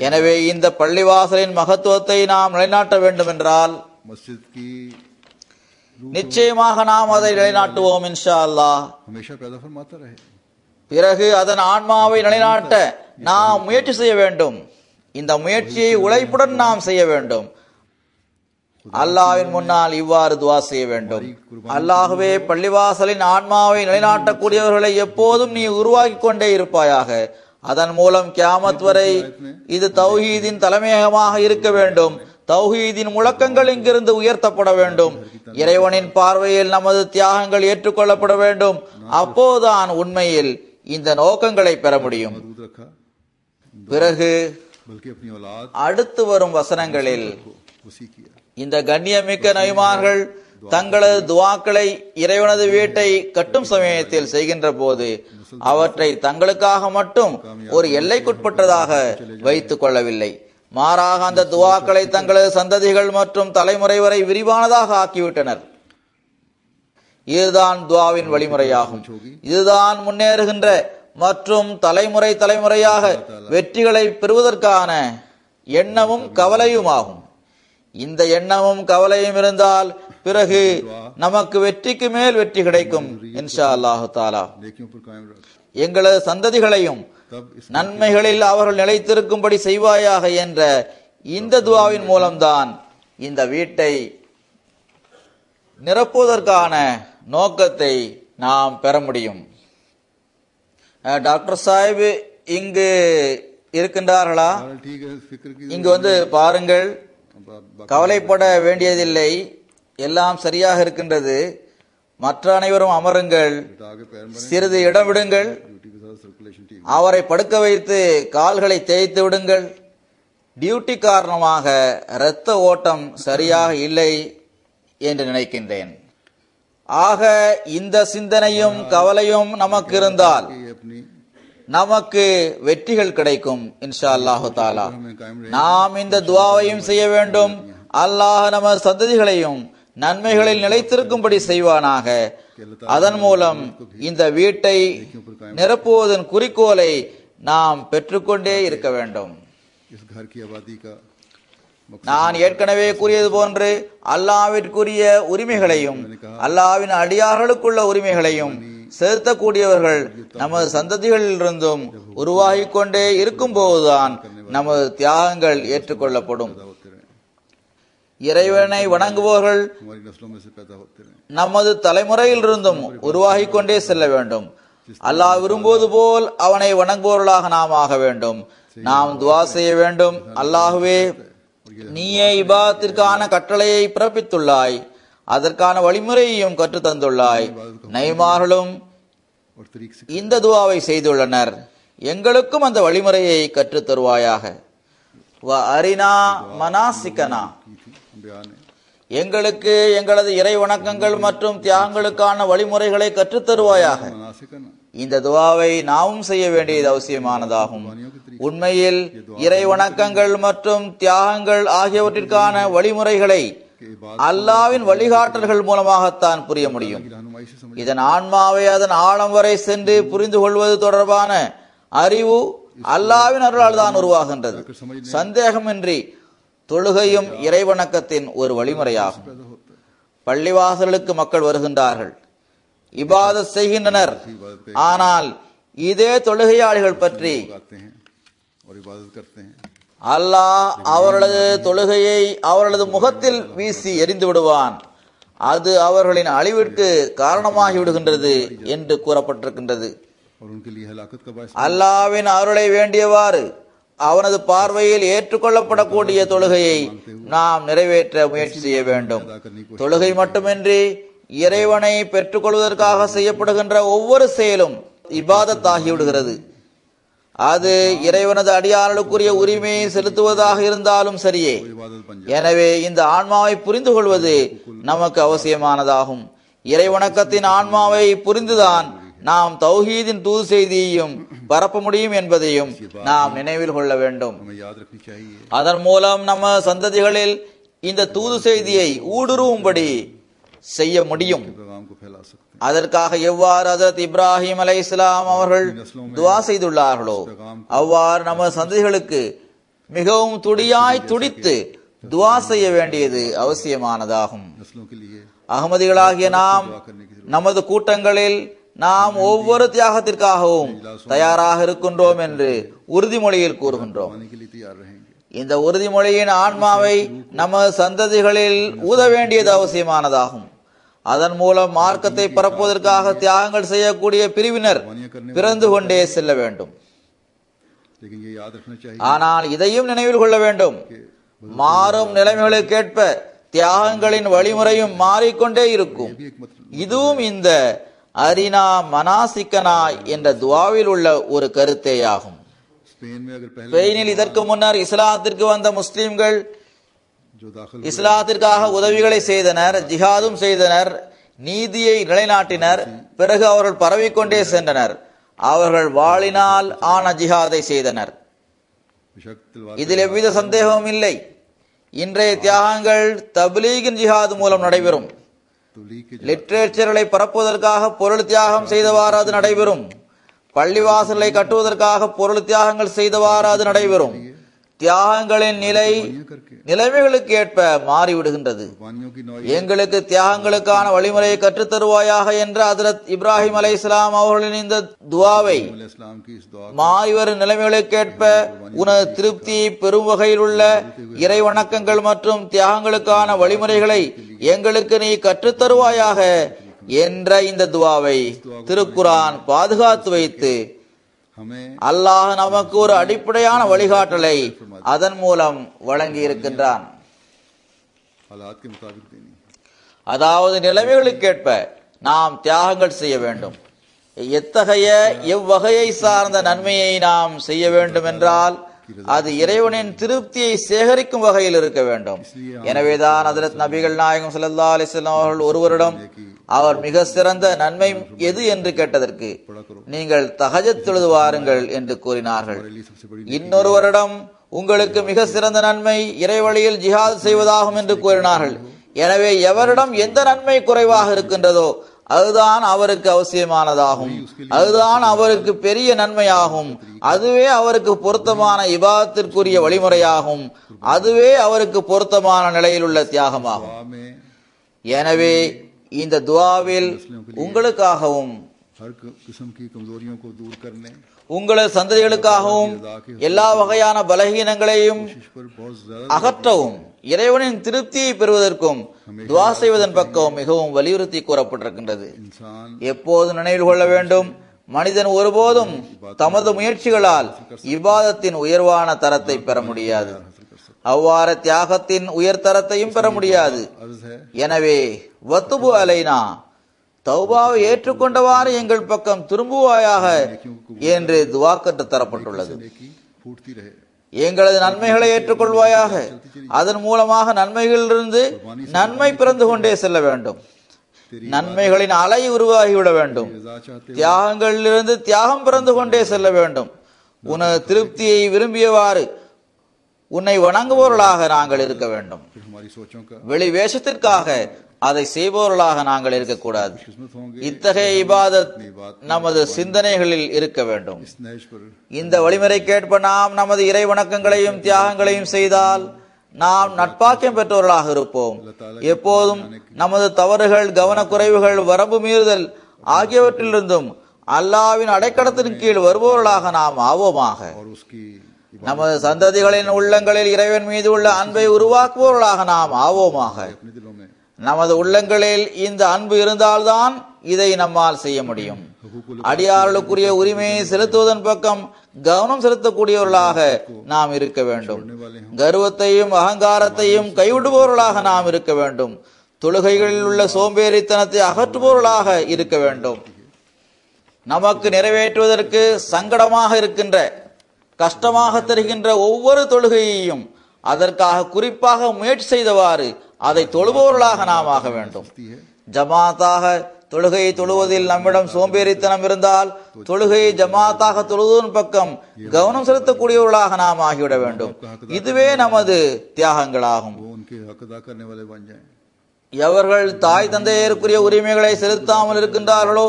Speaker 3: எனவே இந்த பள்ளிவாசலின் மகத்துவத்தை நாம் நிலைநாட்ட வேண்டும் என்றால்
Speaker 2: मस्जिद की
Speaker 3: நிச்சயமாக நாம் அதை நிலைநாட்டுவோம் இன்ஷா அல்லாஹ்.
Speaker 2: हमेशा पैदा फरमाता रहे.
Speaker 3: பிறகு அதன் ஆன்மாவை நிலைநாட்ட நாம் முயற்சி செய்ய வேண்டும். இந்த முயற்சியை உழைப்புடன் நாம் செய்ய வேண்டும். அல்லாஹ்வின் முன்னால் இவ்வாறு துஆ செய்ய வேண்டும். அல்லாஹ்வே, பள்ளிவாசலின் ஆன்மாவை நிலைநாட்டக்கூடியவர்களை எப்போதும் நீ உருவாக்கி கொண்டே இருப்பாயாக. அதன் மூலம் கியாமத் வரை இது தௌஹீதின் தலைமையகமாக இருக்க வேண்டும். தௌஹீதின் முழக்கங்கள் இங்கிருந்து உயர்த்தப்பட வேண்டும். இறைவனின் பார்வையில் நமது தியாகங்கள் ஏற்றுக்கொள்ளப்பட வேண்டும். அப்போதுதான் உண்மையில் இந்த நோக்கங்களை பெற முடியும்.
Speaker 2: मरूद रखा,
Speaker 3: பிறகு
Speaker 2: बल्कि अपनी औलाद
Speaker 3: அடுத்து வரும் வசனங்களில்
Speaker 2: को वसी किया.
Speaker 3: இந்த கண்ணியமிக்க நபிமார்கள் தங்களது துஆக்களை இறைவனது வீட்டை கட்டும் சமயத்தில் செய்கின்ற போது அவற்றை தங்களுக்காக மட்டும் ஒரு எல்லைக்குட்பட்டதாக வைத்துக் கொள்ளவில்லை. மாறாக அந்த துஆக்களை தங்களது சந்ததிகள் மற்றும் தலைமுறை வரை விரிவானதாக ஆக்கிவிட்டனர். இதுதான் துஆவின் வழிமுறையாகும். இதுதான் முன்னேறுகின்ற மற்றும் தலைமுறை தலைமுறையாக வெற்றிகளை பெறுவதற்கான எண்ணமும் கவலையுமாகும். இந்த எண்ணமும் கவலையும் இருந்தால் பிறகு நமக்கு வெற்றிக்கு மேல் வெற்றி கிடைக்கும் இன்ஷா அல்லாஹு தாலா.
Speaker 2: नेकियों पर कायम रख.
Speaker 3: எங்களது சந்ததிகளையும்
Speaker 2: तब इस
Speaker 3: நன்மைகளில் அவர்கள் நிலைத்திருக்கும்படி செய்வாயாக என்ற இந்த துஆவின் மூலம்தான் இந்த வீட்டை நிரப்புவதற்கான நோக்கத்தை நாம் பெற முடியும். டாக்டர் சாஹிப் இங்கு இருக்கின்றார்களா?
Speaker 2: ठीक है. फिक्र की
Speaker 3: இங்கு வந்து பாருங்கள், கவலைப்பட வேண்டியதில்லை, எல்லாம் சரியாக இருக்கின்றது. மற்ற அனைவரும் அமருங்கள்,
Speaker 2: आगे पैर में
Speaker 3: சிறிது இடம் விடுங்கள்,
Speaker 2: ड्यूटी के साथ सर्कुलेशन ठीक.
Speaker 3: அவரை படுக்க வைத்து கால்களை தேய்த்து விடுங்கள். டியூட்டி காரணமாக இரத்த ஓட்டம் சரியாக இல்லை என்று நினைக்கின்றேன். ஆக இந்த சிந்தனையும் கவலையும் நமக்கு இருந்தால்
Speaker 2: ये अपनी
Speaker 3: நமக்கு வெற்றிகள் கிடைக்கும் இன்ஷா அல்லாஹு தாலா. நாம் இந்த துஆவையும் செய்ய வேண்டும். அல்லாஹ் நமது சந்ததிகளையும் நன்மைகளில் நிலைத்திருக்கும்படி செய்வானாக. அதன் மூலம் இந்த வீட்டை நிரப்புவதன் குறிக்கோளை நாம் பெற்றுக்கொண்டே இருக்க வேண்டும்.
Speaker 2: इस घर की आबादी का
Speaker 3: நான் ஏற்கனவே கூறியது போன்று அல்லாஹ்விற்குரிய உரிமைகளையும் அல்லாஹ்வின் அடியார்களுக்குள்ள உரிமைகளையும் செலுத்தக்கூடியவர்கள் நமது சந்ததிகளிலிருந்தும் உருவாகிக் கொண்டே இருக்கும் போதுதான் நமது தியாகங்கள் ஏற்றுக்கொள்ளப்படும்.
Speaker 2: होते रहे,
Speaker 3: இறைவனை வணங்குபவர்கள்
Speaker 2: हमारी नस्लों में से पैदा होते रहे.
Speaker 3: நமது தலைமுறையிலிருந்தும் உருவாகிக் கொண்டே செல்ல வேண்டும். அல்லாஹ் விரும்புவது போல் அவனை வணங்குபவர்களாக நாம் ஆக வேண்டும். நாம் துஆ செய்ய வேண்டும். அல்லாஹ்வே, நீயே இபாதத்திற்கான கட்டளையை பிறப்பித்துள்ளாய், அதற்கான வழிமுறையையும் கற்று தந்துள்ளாய். நபிமார்களும்
Speaker 2: और तरीक से
Speaker 3: இந்த துஆவை செய்துள்ளனர். எங்களுக்கும் அந்த வழிமுறையை கற்றுத் தருவாயாக. வ அரினா மனாசிகனா,
Speaker 2: की थी अंबिया ने।
Speaker 3: எங்களுக்கு எங்களது இறை வணக்கங்கள் மற்றும் தியாகங்களுக்கான வழிமுறைகளை கற்றுத் தருவாயாக.
Speaker 2: मनासिकना
Speaker 3: இந்த துஆவை நாமும் செய்ய வேண்டியது அவசியமானதாகும். உண்மையில் இறை வணக்கங்கள் மற்றும் தியாகங்கள் ஆகியவற்றிற்கான வழிமுறைகளை அல்லாஹ்வின் வழிகாட்டல்கள் மூலமாகத்தான் புரிய முடியும்.
Speaker 2: की रहनुमाई से समझ
Speaker 3: இதன் ஆன்மாவை அதன் ஆழம் வரை சென்று புரிந்து கொள்வது தொடர்பான அறிவு அல்லாஹ்வின் அருளால் தான் உருவாகின்றது. சந்தேகமின்றி தொழுகையும் இறைவணக்கத்தின் ஒரு வழிமுறையாகும்.
Speaker 2: पैदा होता है।
Speaker 3: பள்ளிவாசலுக்கு மக்கள் வருகின்றார்கள், இபாதத் செய்கின்றனர். ஆனால் இதே தொழுகையாளிகள் பற்றி
Speaker 2: आते हैं और इबादत करते हैं।
Speaker 3: அல்லாஹ் அவர்களது தொழுகையை அவர்களது முகத்தில் வீசி எறிந்து விடுவான், அது அவர்களின் அழிவிற்கு காரணமாகி விடுகின்றது என்று கூறப்பட்டிருக்கின்றது.
Speaker 2: और उनके लिए हलाकत का बायस
Speaker 3: அல்லாஹ்வின் அருளை வேண்டியவாறு அவனது பார்வையில் ஏற்றுக்கொள்ளப்படக்கூடிய தொழுகையை நாம் நிறைவேற்ற முயற்சி செய்ய வேண்டும். தொழுகை மட்டுமின்றி இறைவனை பெற்றுக்கொள்வதற்காக செய்யப்படுகின்ற ஒவ்வொரு செயலும் இபாதத்தாகி விடுகிறது. அது இறைவனது அடியார்களுக்குரிய உரிமையை செலுத்துவதாக இருந்தாலும் சரியே.
Speaker 2: इबादत बन
Speaker 3: எனவே இந்த ஆன்மாவை புரிந்து கொள்வது நமக்கு அவசியமானதாகும். இறைவணக்கத்தின் ஆன்மாவை புரிந்துதான் நாம் தௌஹீதின் தூது செய்தியையும் பரப்ப முடியும் என்பதையும் நாம் நினைவில் கொள்ள வேண்டும்.
Speaker 2: हमें याद रखनी चाहिए।
Speaker 3: அதன் மூலம் நம்ம சந்ததிகளில் இந்த தூது செய்தியை ஊடுருவும்படி செய்ய முடியும்.
Speaker 2: पैगाम को फैला सकते हैं।
Speaker 3: அதற்காக எவ்வாறு ஹஜ்ரத் இப்ராஹிம் அலைஹிஸ்ஸலாம் அவர்கள் துஆ செய்துள்ளார்களோ அவ்வாறு நம்ம சந்ததிகளுக்கு மிகவும் துடியாய் துடித்து துஆ செய்ய வேண்டியது அவசியமானதாகும்.
Speaker 2: नस्लों के लिए
Speaker 3: அகமதிகளாகிய நாம் நமது கூட்டங்களில் நாம் ஒவ்வொரு தியாகத்திற்காகவும் தயாராக இருக்கின்றோம் என்று உறுதிமொழியில் கூறுகின்றோம்.
Speaker 2: आने के लिए तैयार रहेंगे।
Speaker 3: இந்த உறுதிமொழியின் ஆன்மாவை நமது சந்ததிகளில் ஊத வேண்டியது அவசியமானதாகும். அதன் மூலம் மார்க்கத்தை பரப்புவதற்காக தியாகங்கள் செய்யக்கூடிய பிரிவினர் பிறந்து கொண்டே செல்ல வேண்டும்.
Speaker 2: लेकिन ये याद रखना चाहिए
Speaker 3: ஆனால் இதையும் நினைவில் கொள்ள வேண்டும், மாறும் நிலைமைகளுக்கேற்ப தியாகங்களின் வழிமுறையும் மாறிக்கொண்டே இருக்கும்.
Speaker 2: भी एक मतलब
Speaker 3: இதுவும் இந்த அரினா மனாசிக்கனா என்ற துஆவில் உள்ள ஒரு கருத்தேயாகும்.
Speaker 2: स्पेन में अगर पहले
Speaker 3: ஸ்பெயினில் இதற்கு முன்னர் இஸ்லாத்திற்கு வந்த முஸ்லிம்கள்
Speaker 2: जो दाखिल
Speaker 3: இஸ்லாத்திற்காக உதவிகளை செய்தனர், ஜிஹாதும் செய்தனர், நீதியை நிலைநாட்டினர். பிறகு அவர்கள் பரவிக்கொண்டே சென்றனர். அவர்கள் வாளினால் ஆன ஜிஹாதை செய்தனர்.
Speaker 2: बेशक तलवार
Speaker 3: இதில் எவ்வித சந்தேகமும் இல்லை. இன்றைய தியாகங்கள் தப்லீகின் ஜிஹாது மூலம் நடைபெறும்.
Speaker 2: तबलीग के
Speaker 3: லிட்ரேச்சர்களை பரப்புவதற்காக பொருள் தியாகம் செய்தவாறு அது நடைபெறும். பள்ளிவாசலை கட்டுவதற்காக பொருள் தியாகங்கள் செய்தவாறு அது நடைபெறும். தியாகங்களின் நிலை நிலைமைகளுக்கு ஏற்ப மாறிவிடுகின்றது.
Speaker 2: कुर्बानियों की नौ
Speaker 3: எங்களுக்கு தியாகங்களுக்கான வழிமுறையை கற்றுத் தருவாயாக என்ற ஹஜ்ரத் இப்ராஹிம் அலைஹிஸ்ஸலாம் அவர்களின் இந்த துஆவை
Speaker 2: इस्लाम की इस दुआ
Speaker 3: மாறிவரும் நிலைமைகளுக்கேற்ப உனது திருப்தியை பெறும் வகையில் உள்ள இறை வணக்கங்கள் மற்றும் தியாகங்களுக்கான வழிமுறைகளை எங்களுக்கு நீ கற்றுத் தருவாயாக என்ற இந்த துஆவை திருக்குர்ஆன் பாதுகாத்து வைத்து
Speaker 2: हमें
Speaker 3: அல்லாஹ் நமக்கு ஒரு அடிப்படையான வழிகாட்டலை அதன் மூலம் வழங்கி இருக்கின்றான்.
Speaker 2: हालात के मुताबिक देनी है।
Speaker 3: அதாவது நிலைமைகளுக்கேற்ப நாம் தியாகங்கள் செய்ய வேண்டும். எத்தகைய எவ்வகையை சார்ந்த நன்மையை நாம் செய்ய வேண்டும் என்றால் அது இறைவனின் திருப்தியை சேகரிக்கும் வகையில் இருக்க வேண்டும். எனவேதான் ஹஜ்ரத் நபிகள் நாயகம் ஸல்லல்லாஹு அலைஹி வஸல்லம் அவர்கள் ஒருவரிடம் அவர் மிக சிறந்த நன்மை எது என்று கேட்டதற்கு நீங்கள் தஹஜ்ஜத் தொழுது வாருங்கள் என்று கூறினார்கள். இன்னொருவரிடம் உங்களுக்கு மிக சிறந்த நன்மை இறைவழியில் ஜிஹாத் செய்வதாகும் என்று கூறினார்கள். எனவே எவரிடம் எந்த நன்மை குறைவாக இருக்கின்றதோ அதுதான் அவருக்கு அவசியமானதாகும், அதுதான் அவருக்கு பெரிய நன்மையாகும், அதுவே அவருக்கு பொருத்தமான இபாதத்திற்குரிய வழிமுறையாகும், அதுவே அவருக்கு பொருத்தமான நிலையில் உள்ள தியாகமாகும்.
Speaker 2: दुआ में
Speaker 3: எனவே இந்த துஆவில் உங்களுக்காகவும்
Speaker 2: हर किस्म की कमजोरियों को दूर करने
Speaker 3: உங்களது சந்ததிகளுக்காகவும் எல்லா வகையான பலகீனங்களையும்
Speaker 2: इस पर बहुत ज्यादा
Speaker 3: அகற்றவும் இறைவனின் திருப்தியை பெறுவதற்கும் துஆ செய்வதன் பக்கம் மிகவும் வலியுறுத்தி கூறப்பட்டிருக்கின்றது.
Speaker 2: इंसान
Speaker 3: எப்போது நினைவில் கொள்ள வேண்டும், மனிதன் ஒருபோதும் தமது முயற்சிகளால் இபாதத்தின் உயர்வான தரத்தை பெற முடியாது. அவ்வாறு தியாகத்தின் உயர்தரத்தையும் பெற முடியாது. எனவே வத்துபு அலைனா, தௌபாவை ஏற்றுக்கொண்டவாறு எங்கள் பக்கம் திரும்புவாயாக என்று துவா கற்று தரப்பட்டுள்ளது. எங்களது நன்மைகளை ஏற்றுக்கொள்வாயாக, அதன் மூலமாக நன்மைகளிலிருந்து நன்மை பிறந்து கொண்டே செல்ல வேண்டும். நன்மைகளின் அலை உருவாகிவிட வேண்டும். தியாகங்களிலிருந்து தியாகம் பிறந்து கொண்டே செல்ல வேண்டும். உனது திருப்தியை விரும்பியவாறு உன்னை வணங்குபவர்களாக நாங்கள் இருக்க வேண்டும். வெளி வேஷத்திற்காக அதை செய்பவர்களாக நாங்கள் இருக்கக்கூடாது. இத்தகைய இபாதத் நமது சிந்தனைகளில் இருக்க வேண்டும். இந்த வழிமுறைக்கேற்ப நாம் நமது இறை வணக்கங்களையும் தியாகங்களையும் செய்தால் நாம் நட்பாக்கியம் பெற்றவர்களாக இருப்போம். எப்போதும் நமது தவறுகள், கவனக்குறைவுகள், வரம்பு மீறுதல் ஆகியவற்றிலிருந்தும் அல்லாஹ்வின் அடைக்கலத்தின் கீழ் வருபவர்களாக நாம் ஆவோமாக. நமது சந்ததிகளின் உள்ளங்களில் இறைவன் மீது உள்ள அன்பை உருவாக்குபவர்களாக நாம் ஆவோமாக. நமது உள்ளங்களில் இந்த அன்பு இருந்தால்தான் இதை நம்மால் செய்ய முடியும். அடியார்களுக்குரிய உரிமையை செலுத்துவதன் பக்கம் கவனம் செலுத்தக்கூடியவர்களாக நாம் இருக்க வேண்டும். கர்வத்தையும் அகங்காரத்தையும் கைவிடுபவர்களாக நாம் இருக்க வேண்டும். தொழுகைகளில் உள்ள சோம்பேறித்தனத்தை அகற்றுபவர்களாக இருக்க வேண்டும். நமக்கு நிறைவேற்றுவதற்கு சங்கடமாக இருக்கின்ற, கஷ்டமாக தருகின்ற ஒவ்வொரு தொழுகையையும் அதற்காக குறிப்பாக முயற்சி செய்தவாறு அதை தொழுபவர்களாக நாம் ஆக வேண்டும். ஜமாத்தாக தொழுகையை தொழுவதில் நம்மிடம் சோம்பேறித்தனம் இருந்தால் தொழுகையை ஜமாத்தாக தொழுவதன் பக்கம் கவனம் செலுத்தக்கூடியவர்களாக நாம் ஆகிவிட வேண்டும். இதுவே நமது தியாகங்களாகும். எவர்கள் தாய் தந்தையருக்குரிய உரிமைகளை செலுத்தாமல் இருக்கின்றார்களோ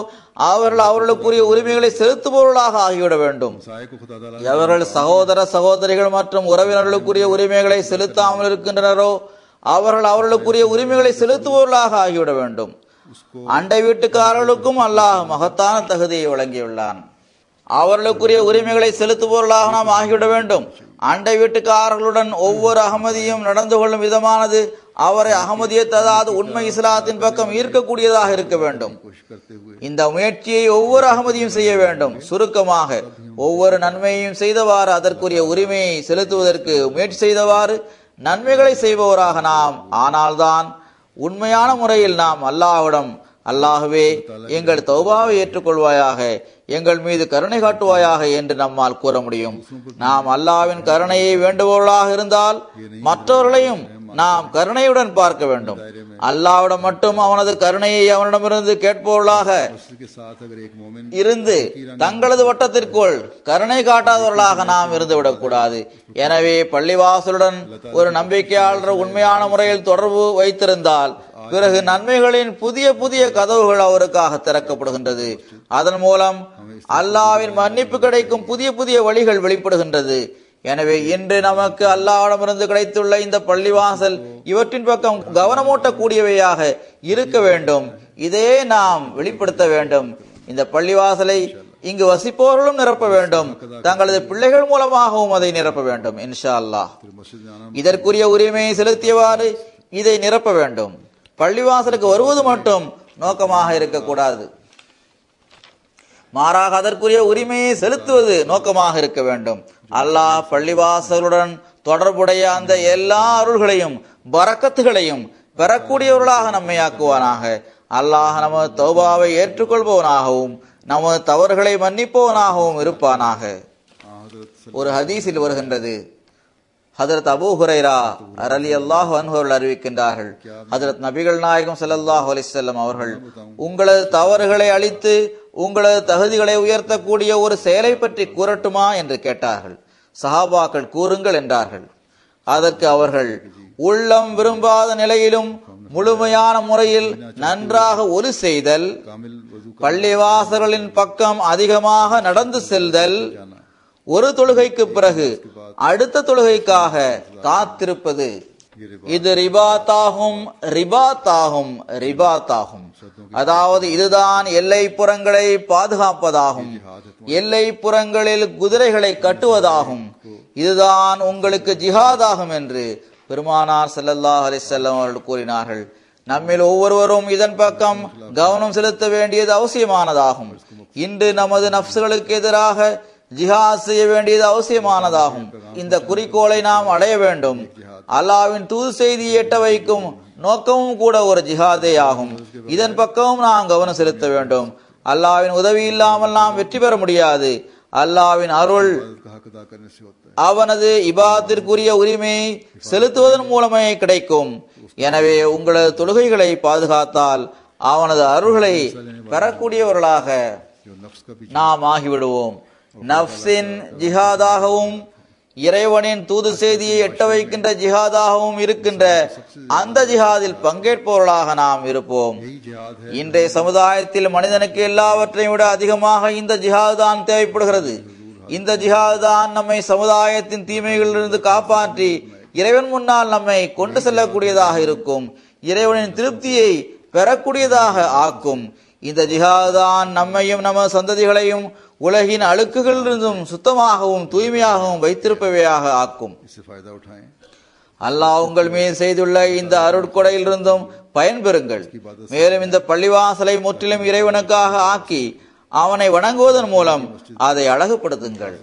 Speaker 3: அவர்கள் அவர்களுக்குரிய உரிமைகளை செலுத்துபவர்களாக ஆகிவிட வேண்டும். எவர்கள் சகோதர சகோதரிகள் மற்றும் உறவினர்களுக்குரிய உரிமைகளை செலுத்தாமல் இருக்கின்றனரோ அவர்கள் அவர்களுக்குரிய உரிமைகளை செலுத்துபவர்களாக ஆகிவிட வேண்டும். அண்டை வீட்டுக்காரர்களுக்கும் அல்லாஹ் மகத்தான தகுதியை வழங்கியுள்ளான். அவர்களுக்குரிய உரிமைகளை செலுத்துபவர்களாக நாம் ஆகிவிட வேண்டும். அண்டை வீட்டுக்காரர்களுடன் ஒவ்வொரு அகமதியும் நடந்து கொள்ளும் விதமானது அவரை அகமதியத், அதாவது உண்மை இஸ்லாத்தின் பக்கம் ஈர்க்கக்கூடியதாக இருக்க வேண்டும். இந்த முயற்சியை ஒவ்வொரு அகமதியும் செய்ய வேண்டும். சுருக்கமாக, ஒவ்வொரு நன்மையையும் செய்தவாறு அதற்குரிய உரிமையை செலுத்துவதற்கு முயற்சி செய்தவாறு நன்மைகளை செய்பவராக நாம் ஆனால்தான் உண்மையான முறையில் நாம் அல்லாஹ்விடம், அல்லாஹ்வே எங்கள் தௌபாவை ஏற்றுக்கொள்வாயாக, எங்கள் மீது கருணை காட்டுவாயாக என்று நம்மால் கூற முடியும். நாம் அல்லாஹ்வின் கருணையை வேண்டுபவர்களாக இருந்தால் மற்றவர்களையும் நாம் கருணையுடன் பார்க்க வேண்டும். அல்லாஹ்விடம் மட்டும் அவனது கருணையை அவனிடமிருந்து கேட்பவர்களாக இருந்து தங்களது வட்டத்திற்குள் கருணை காட்டாதவர்களாக நாம் இருந்துவிடக் கூடாது. எனவே பள்ளிவாசலுடன் ஒரு நம்பிக்கையாளர் உண்மையான முறையில் தொடர்பு வைத்திருந்தால் பிறகு நன்மைகளின் புதிய புதிய கதவுகள் அவருக்காக திறக்கப்படுகின்றது. அதன் மூலம் அல்லாஹ்வின் மன்னிப்பு கிடைக்கும் புதிய புதிய வழிகள் வெளிப்படுகின்றது. எனவே இன்று நமக்கு அல்லாஹ்விடமிருந்து கிடைத்துள்ள இந்த பள்ளிவாசல் இவற்றின் பக்கம் கவனமூட்டக்கூடியவையாக இருக்க வேண்டும். இதே நாம் வெளிப்படுத்த வேண்டும். இந்த பள்ளிவாசலை இங்கு வசிப்பவர்களும் நிரப்ப வேண்டும். தங்களது பிள்ளைகள் மூலமாகவும் அதை நிரப்ப வேண்டும். இன்ஷா அல்லாஹ் இதற்குரிய உரிமையை செலுத்தியவாறு இதை நிரப்ப வேண்டும். பள்ளிவாசலுக்கு வருவது மட்டும் நோக்கமாக இருக்கக்கூடாது. மாறாக அதற்குரிய உரிமையை செலுத்துவது நோக்கமாக இருக்க வேண்டும். அல்லாஹ் பள்ளிவாசலுடன் தொடர்புடைய அந்த எல்லா அருள்களையும் பரக்கத்துகளையும் பெறக்கூடியவர்களாக நம்மை ஆக்குவானாக. அல்லாஹ் நமது தௌபாவை ஏற்றுக்கொள்பவனாகவும் நமது தவறுகளை மன்னிப்பவனாகவும் இருப்பானாக. ஒரு ஹதீஸில் வருகின்றது, ஹதரத் அபூ ஹுரைரா ரலியல்லாஹு அன்ஹு அவர்கள் அறிவிக்கின்றார்கள், ஹதரத் நபிகள் நாயகம் ஸல்லல்லாஹு அலைஹி வஸல்லம் அவர்கள் உங்களது தவறுகளை அழித்து உங்களது தகுதிகளை உயர்த்தக்கூடிய ஒரு செயலை பற்றி கூறட்டுமா என்று கேட்டார்கள். சஹாபாக்கள் கூறுங்கள் என்றார்கள். அதற்கு அவர்கள், உள்ளம் விரும்பாத நிலையிலும் முழுமையான முறையில் நன்றாக ஒலி செய்தல், பள்ளிவாசல்களின் பக்கம் அதிகமாக நடந்து செல்தல், ஒரு தொழுகைக்கு பிறகு அடுத்த தொழுகைக்காக காத்திருப்பது, இது ரிபாத்தாகும் ரிபாத்தாகும் ரிபாத்தாகும். அதாவது இதுதான் எல்லை புறங்களை பாதுகாப்பதாகும், எல்லை புறங்களில் குதிரைகளை கட்டுவதாகும், இதுதான் உங்களுக்கு ஜிஹாதாகும் என்று பெருமானார் ஸல்லல்லாஹு அலைஹி வஸல்லம் அவர்கள் கூறினார்கள். நம்மில் ஒவ்வொருவரும் இதன் பக்கம் கவனம் செலுத்த வேண்டியது அவசியமானதாகும். இன்று நமது நப்சுகளுக்கு எதிராக ஜிஹாத் செய்ய வேண்டியது அவசியமானதாகும். இந்த குறிக்கோளை நாம் அடைய வேண்டும். அல்லாஹ்வின் தூது செய்தியை எட்ட வைக்கும் நோக்கமும் கூட ஒரு ஜிஹாதே ஆகும். இதன் பக்கமும் நாம் கவனம் செலுத்த வேண்டும். அல்லாஹ்வின் உதவி இல்லாமல் நாம் வெற்றி பெற முடியாது. அல்லாஹ்வின் அருள் அவனது இபாதத்திற்குரிய உரிமையை செலுத்துவதன் மூலமே கிடைக்கும். எனவே உங்களது தொழுகைகளை பாதுகாத்தால் அவனது அருள்களை பெறக்கூடியவர்களாக நாம் ஆகிவிடுவோம். நஃப்ஸின் ஜிஹாதாகவும் இறைவனின் தூது செய்தியை எட்ட வைக்கின்ற ஜிஹாதாகவும் இருக்கின்ற அந்த ஜிஹாதில் பங்கேற்பவர்களாக நாம் இருப்போம். இன்றைய சமுதாயத்தில் மனிதனுக்கு எல்லாவற்றையும் விட அதிகமாக இந்த ஜிஹாத் தான் தேவைப்படுகிறது. இந்த ஜிஹாத் தான் நம்மை சமுதாயத்தின் தீமைகளிலிருந்து காப்பாற்றி இறைவன் முன்னால் நம்மை கொண்டு செல்லக்கூடியதாக இருக்கும், இறைவனின் திருப்தியை பெறக்கூடியதாக ஆக்கும். இந்த ஜிஹாத் தான் நம்மையும் நமது சந்ததிகளையும் உலகின் அழுக்குகளிலிருந்தும் சுத்தமாகவும் தூய்மையாகவும் வைத்திருப்பவையாக ஆக்கும். அல்லாஹ் உங்கள் மீது செய்துள்ள இந்த அருட்கொடையிலிருந்தும் பயன்பெறுங்கள். மேலும் இந்த பள்ளிவாசலை முற்றிலும் இறைவனுக்காக ஆக்கி அவனை வணங்குவதன் மூலம் அதை அழகுபடுத்துங்கள்.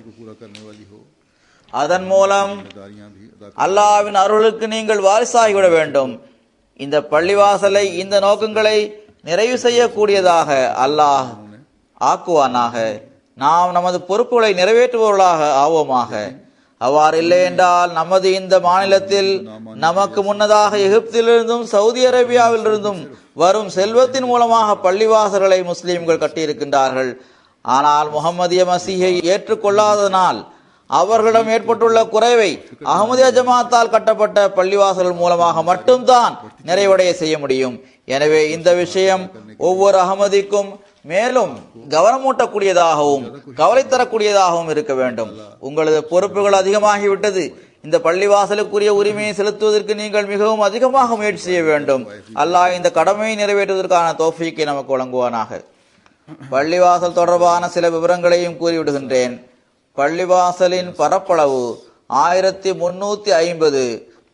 Speaker 3: அதன் மூலம் அல்லாஹ்வின் அருளுக்கு நீங்கள் வாரிசாகிவிட வேண்டும். இந்த பள்ளிவாசலை இந்த நோக்கங்களை நிறைவு செய்யக்கூடியதாக அல்லாஹ் ஆக்குவானாக. நாம் நமது பொறுப்புகளை நிறைவேற்றுபவர்களாக ஆவோமாக. அவ்வாறு இல்லை என்றால் நமது இந்த மாநிலத்தில் நமக்கு முன்னதாக எகிப்திலிருந்தும் சவுதி அரேபியாவிலிருந்தும் வரும் செல்வத்தின் மூலமாக பள்ளிவாசல்களை முஸ்லிம்கள் கட்டியிருக்கின்றார்கள். ஆனால் முஹம்மதிய மசீஹை ஏற்றுக்கொள்ளாததனால் அவர்களிடம் ஏற்பட்டுள்ள குறைவை அஹ்மதியா ஜமாத்தால் கட்டப்பட்ட பள்ளிவாசல்கள் மூலமாக மட்டும்தான் நிறைவடைய செய்ய முடியும். எனவே இந்த விஷயம் ஒவ்வொரு அஹ்மதிக்கும் மேலும் கவனமூட்டக்கூடியதாகவும் கவலை தரக்கூடியதாகவும் இருக்க வேண்டும். உங்களது பொறுப்புகள் அதிகமாகிவிட்டது. இந்த பள்ளிவாசலுக்குரிய உரிமையை செலுத்துவதற்கு நீங்கள் மிகவும் அதிகமாக முயற்சி செய்ய வேண்டும். அல்லாஹ் இந்த கடமையை நிறைவேற்றுவதற்கான தௌஃபீக்கை நமக்கு வழங்குவானாக. பள்ளிவாசல் தொடர்பான சில விவரங்களையும் கூறிவிடுகின்றேன். பள்ளிவாசலின் பரப்பளவு 1350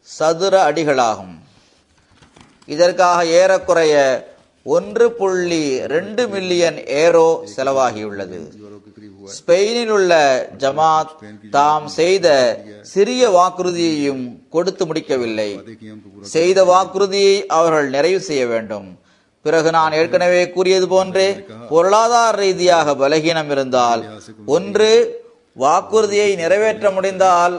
Speaker 3: சதுர அடிகளாகும். இதற்காக ஏறக்குறைய 1.2 மில்லியன் ஏரோ செலவாகியுள்ளது. ஸ்பெயினில் உள்ள ஜமாத் தாம் செய்த சிறிய வாக்குறுதியையும் கொடுத்து முடிக்கவில்லை. செய்த வாக்குறுதியை அவர்கள் நிறைவு செய்ய வேண்டும். பிறகு நான் ஏற்கனவே கூறியது போன்றே பொருளாதார ரீதியாக பலகீனம் இருந்தால் ஒன்று வாக்குறுதியை நிறைவேற்ற முடிந்தால்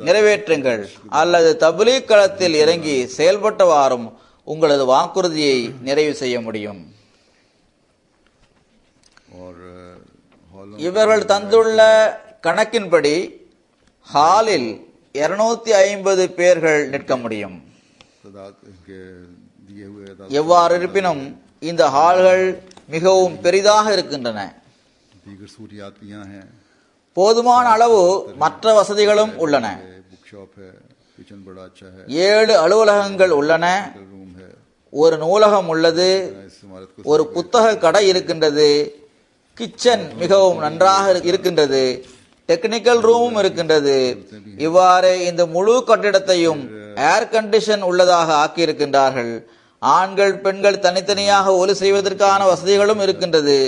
Speaker 3: நிறைவேற்றுங்கள், அல்லது தப்லீக் களத்தில் இறங்கி செயல்பட்டவாறும் உங்களது வாக்குறுதியை நிறைவு செய்ய முடியும். இவர்கள் தந்துள்ள கணக்கின்படி ஹாலில் 250 பேர்கள் நிற்க முடியும். எவ்வாறு இருப்பினும் இந்த ஹால்கள் மிகவும் பெரிதாக இருக்கின்றன. போதுமான அளவு மற்ற வசதிகளும் உள்ளன. 7 அலுவலகங்கள் உள்ளன. ஒரு நூலகம் உள்ளது. ஒரு புத்தக கடை இருக்கின்றது. கிச்சன் மிகவும் நன்றாக இருக்கின்றது. டெக்னிக்கல் ரூமும் இருக்கின்றது. இவ்வாறு இந்த முழு கட்டிடத்தையும் ஏர் கண்டிஷன் உள்ளதாக ஆக்கியிருக்கின்றார்கள். ஆண்கள் பெண்கள் தனித்தனியாக ஒலி செய்வதற்கான வசதிகளும் இருக்கின்றது.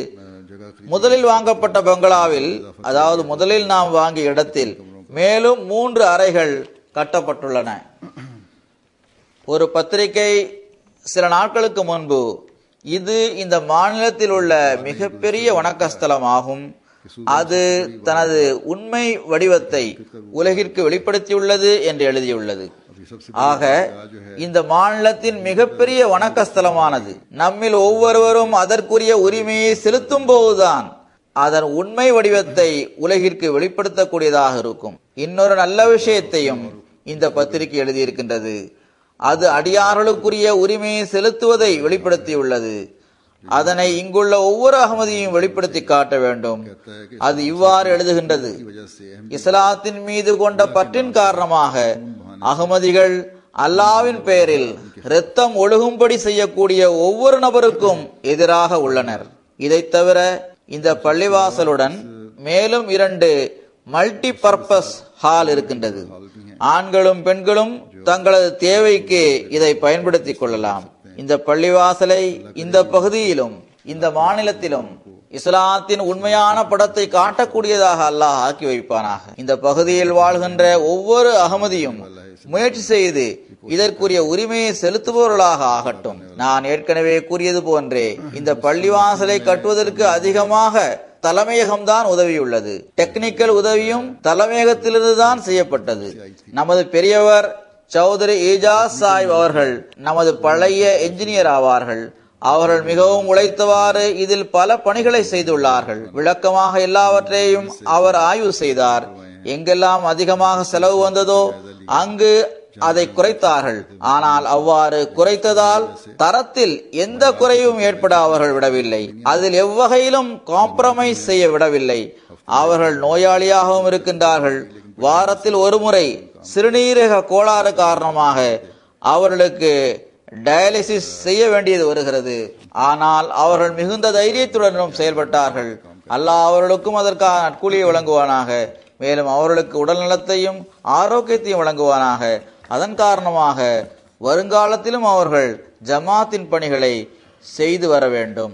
Speaker 3: முதலில் வாங்கப்பட்ட பங்களாவில், அதாவது முதலில் நாம் வாங்கிய இடத்தில் மேலும் 3 அறைகள் கட்டப்பட்டுள்ளன. ஒரு பத்திரிகை சில நாட்களுக்கு முன்பு இது இந்த மாநிலத்தில் உள்ள மிகப்பெரிய வணக்கஸ்தலம் ஆகும், அது தனது உண்மை வடிவத்தை உலகிற்கு வெளிப்படுத்தியுள்ளது என்று எழுதியுள்ளது. ஆக இந்த மாநிலத்தின் மிகப்பெரிய வணக்கஸ்தலமானது நம்மில் ஒவ்வொருவரும் அதற்குரிய உரிமையை செலுத்தும் போதுதான் அதன் உண்மை வடிவத்தை உலகிற்கு வெளிப்படுத்தக்கூடியதாக இருக்கும். இன்னொரு நல்ல விஷயத்தையும் இந்த பத்திரிகை எழுதியிருக்கின்றது. அது அடியார்களுக்குரிய உரிமையை செலுத்துவதை வெளிப்படுத்தியுள்ளது. அதனை இங்குள்ள ஒவ்வொரு அகமதியும் வெளிப்படுத்தி காட்ட வேண்டும். அது இவ்வாறு எழுதுகின்றது: இஸ்லாத்தின் மீது கொண்ட பற்றின் காரணமாக அகமதிகள் அல்லாவின் பெயரில் இரத்தம் ஒழுகும்படி செய்யக்கூடிய ஒவ்வொரு நபருக்கும் எதிராக உள்ளனர். இதை தவிர இந்த பள்ளிவாசலுடன் மேலும் 2 மல்டி பர்பஸ் ஹால் இருக்கின்றது. ஆண்களும் பெண்களும் தங்களது தேவைக்கு இதை பயன்படுத்திக் கொள்ளலாம். இந்த பள்ளிவாசலை இந்த பகுதியிலும் இந்த மாநிலத்திலும் இஸ்லாத்தின் உண்மையான படத்தை காட்டக்கூடியதாக அல்லாஹ் ஆக்கி வைப்பானாக. இந்த பகுதியில் வாழ்கின்ற ஒவ்வொரு அகமதியும் முயற்சி செய்து இதற்குரிய உரிமையை செலுத்துபவர்களாக ஆகட்டும். நான் ஏற்கனவே கூறியது போன்றே இந்த பள்ளிவாசலை கட்டுவதற்கு அதிகமாக தலைமையகம்தான் உதவியுள்ளது. டெக்னிக்கல் உதவியும் தலைமையகத்திலிருந்து தான் செய்யப்பட்டது. நமது பெரியவர் சௌதரி ஏஜாஸ் சாஹிப் அவர்கள் நமது பழைய என்ஜினியர் ஆவார்கள். அவர்கள் மிகவும் உழைத்தவாறு இதில் பல பணிகளை செய்துள்ளார்கள். விளக்கமாக எல்லாவற்றையும் அவர் ஆய்வு செய்தார். எங்கெல்லாம் அதிகமாக செலவு வந்ததோ அங்கு அதை குறைத்தார்கள். ஆனால் அவ்வாறு குறைத்ததால் தரத்தில் எந்த குறையும் ஏற்பட அவர்கள் விடவில்லை. அதில் எவ்வகையிலும் காம்ப்ரமைஸ் செய்ய விடவில்லை. அவர்கள் நோயாளியாகவும் இருக்கின்றார்கள். வாரத்தில் ஒரு முறை சிறுநீரக கோளாறு காரணமாக அவர்களுக்கு டயாலிசிஸ் செய்ய வேண்டியது வருகிறது. ஆனால் அவர்கள் மிகுந்த தைரியத்துடனும் செயல்பட்டார்கள். அல்லாஹ் அவர்களுக்கும் அதற்கான நற்கூலியை வழங்குவானாக. மேலும் அவர்களுக்கு உடல் நலத்தையும் ஆரோக்கியத்தையும் வழங்குவானாக. அதன் காரணமாக வருங்காலத்திலும் அவர்கள் ஜமாத்தின் பணிகளை செய்து வர வேண்டும்.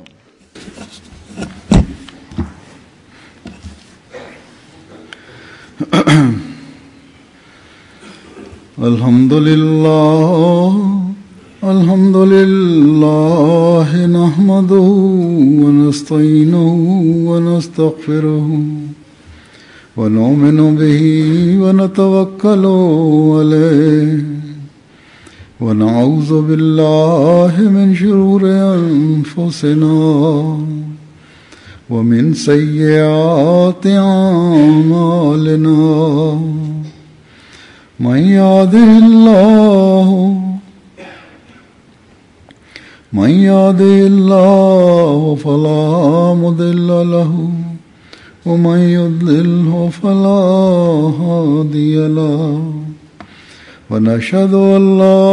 Speaker 2: அல்ஹம்துலில்லாஹ் நஹ்மதுஹு வ நஸ்தஈனுஹு வ நஸ்தக்ஃபிருஹு ونؤمن به ونتوكل عليه ونعوذ بالله من شرور أنفسنا ومن سيئات أعمالنا من يهده الله فلا مضل له ومن يضلله فلا هادي له ونشهد أن لا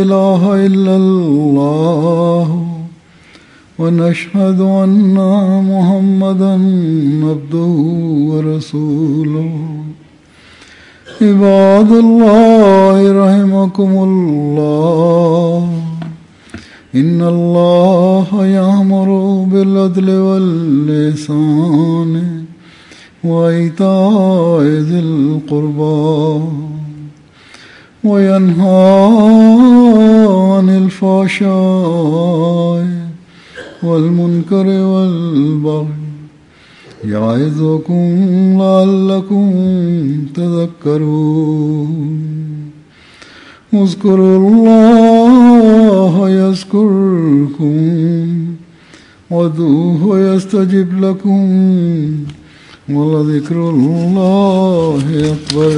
Speaker 2: إله إلا الله ونشهد أن محمدا عبده ورسوله عباد الله رحمكم الله إن الله يأمر بالعدل والإحسان وإيتاء ذي القربى وينهى عن الفحشاء والمنكر والبغي يعظكم لعلكم تذكرون اذكروا الله يذكركم وادعوه يستجب لكم ولذكر الله أكبر.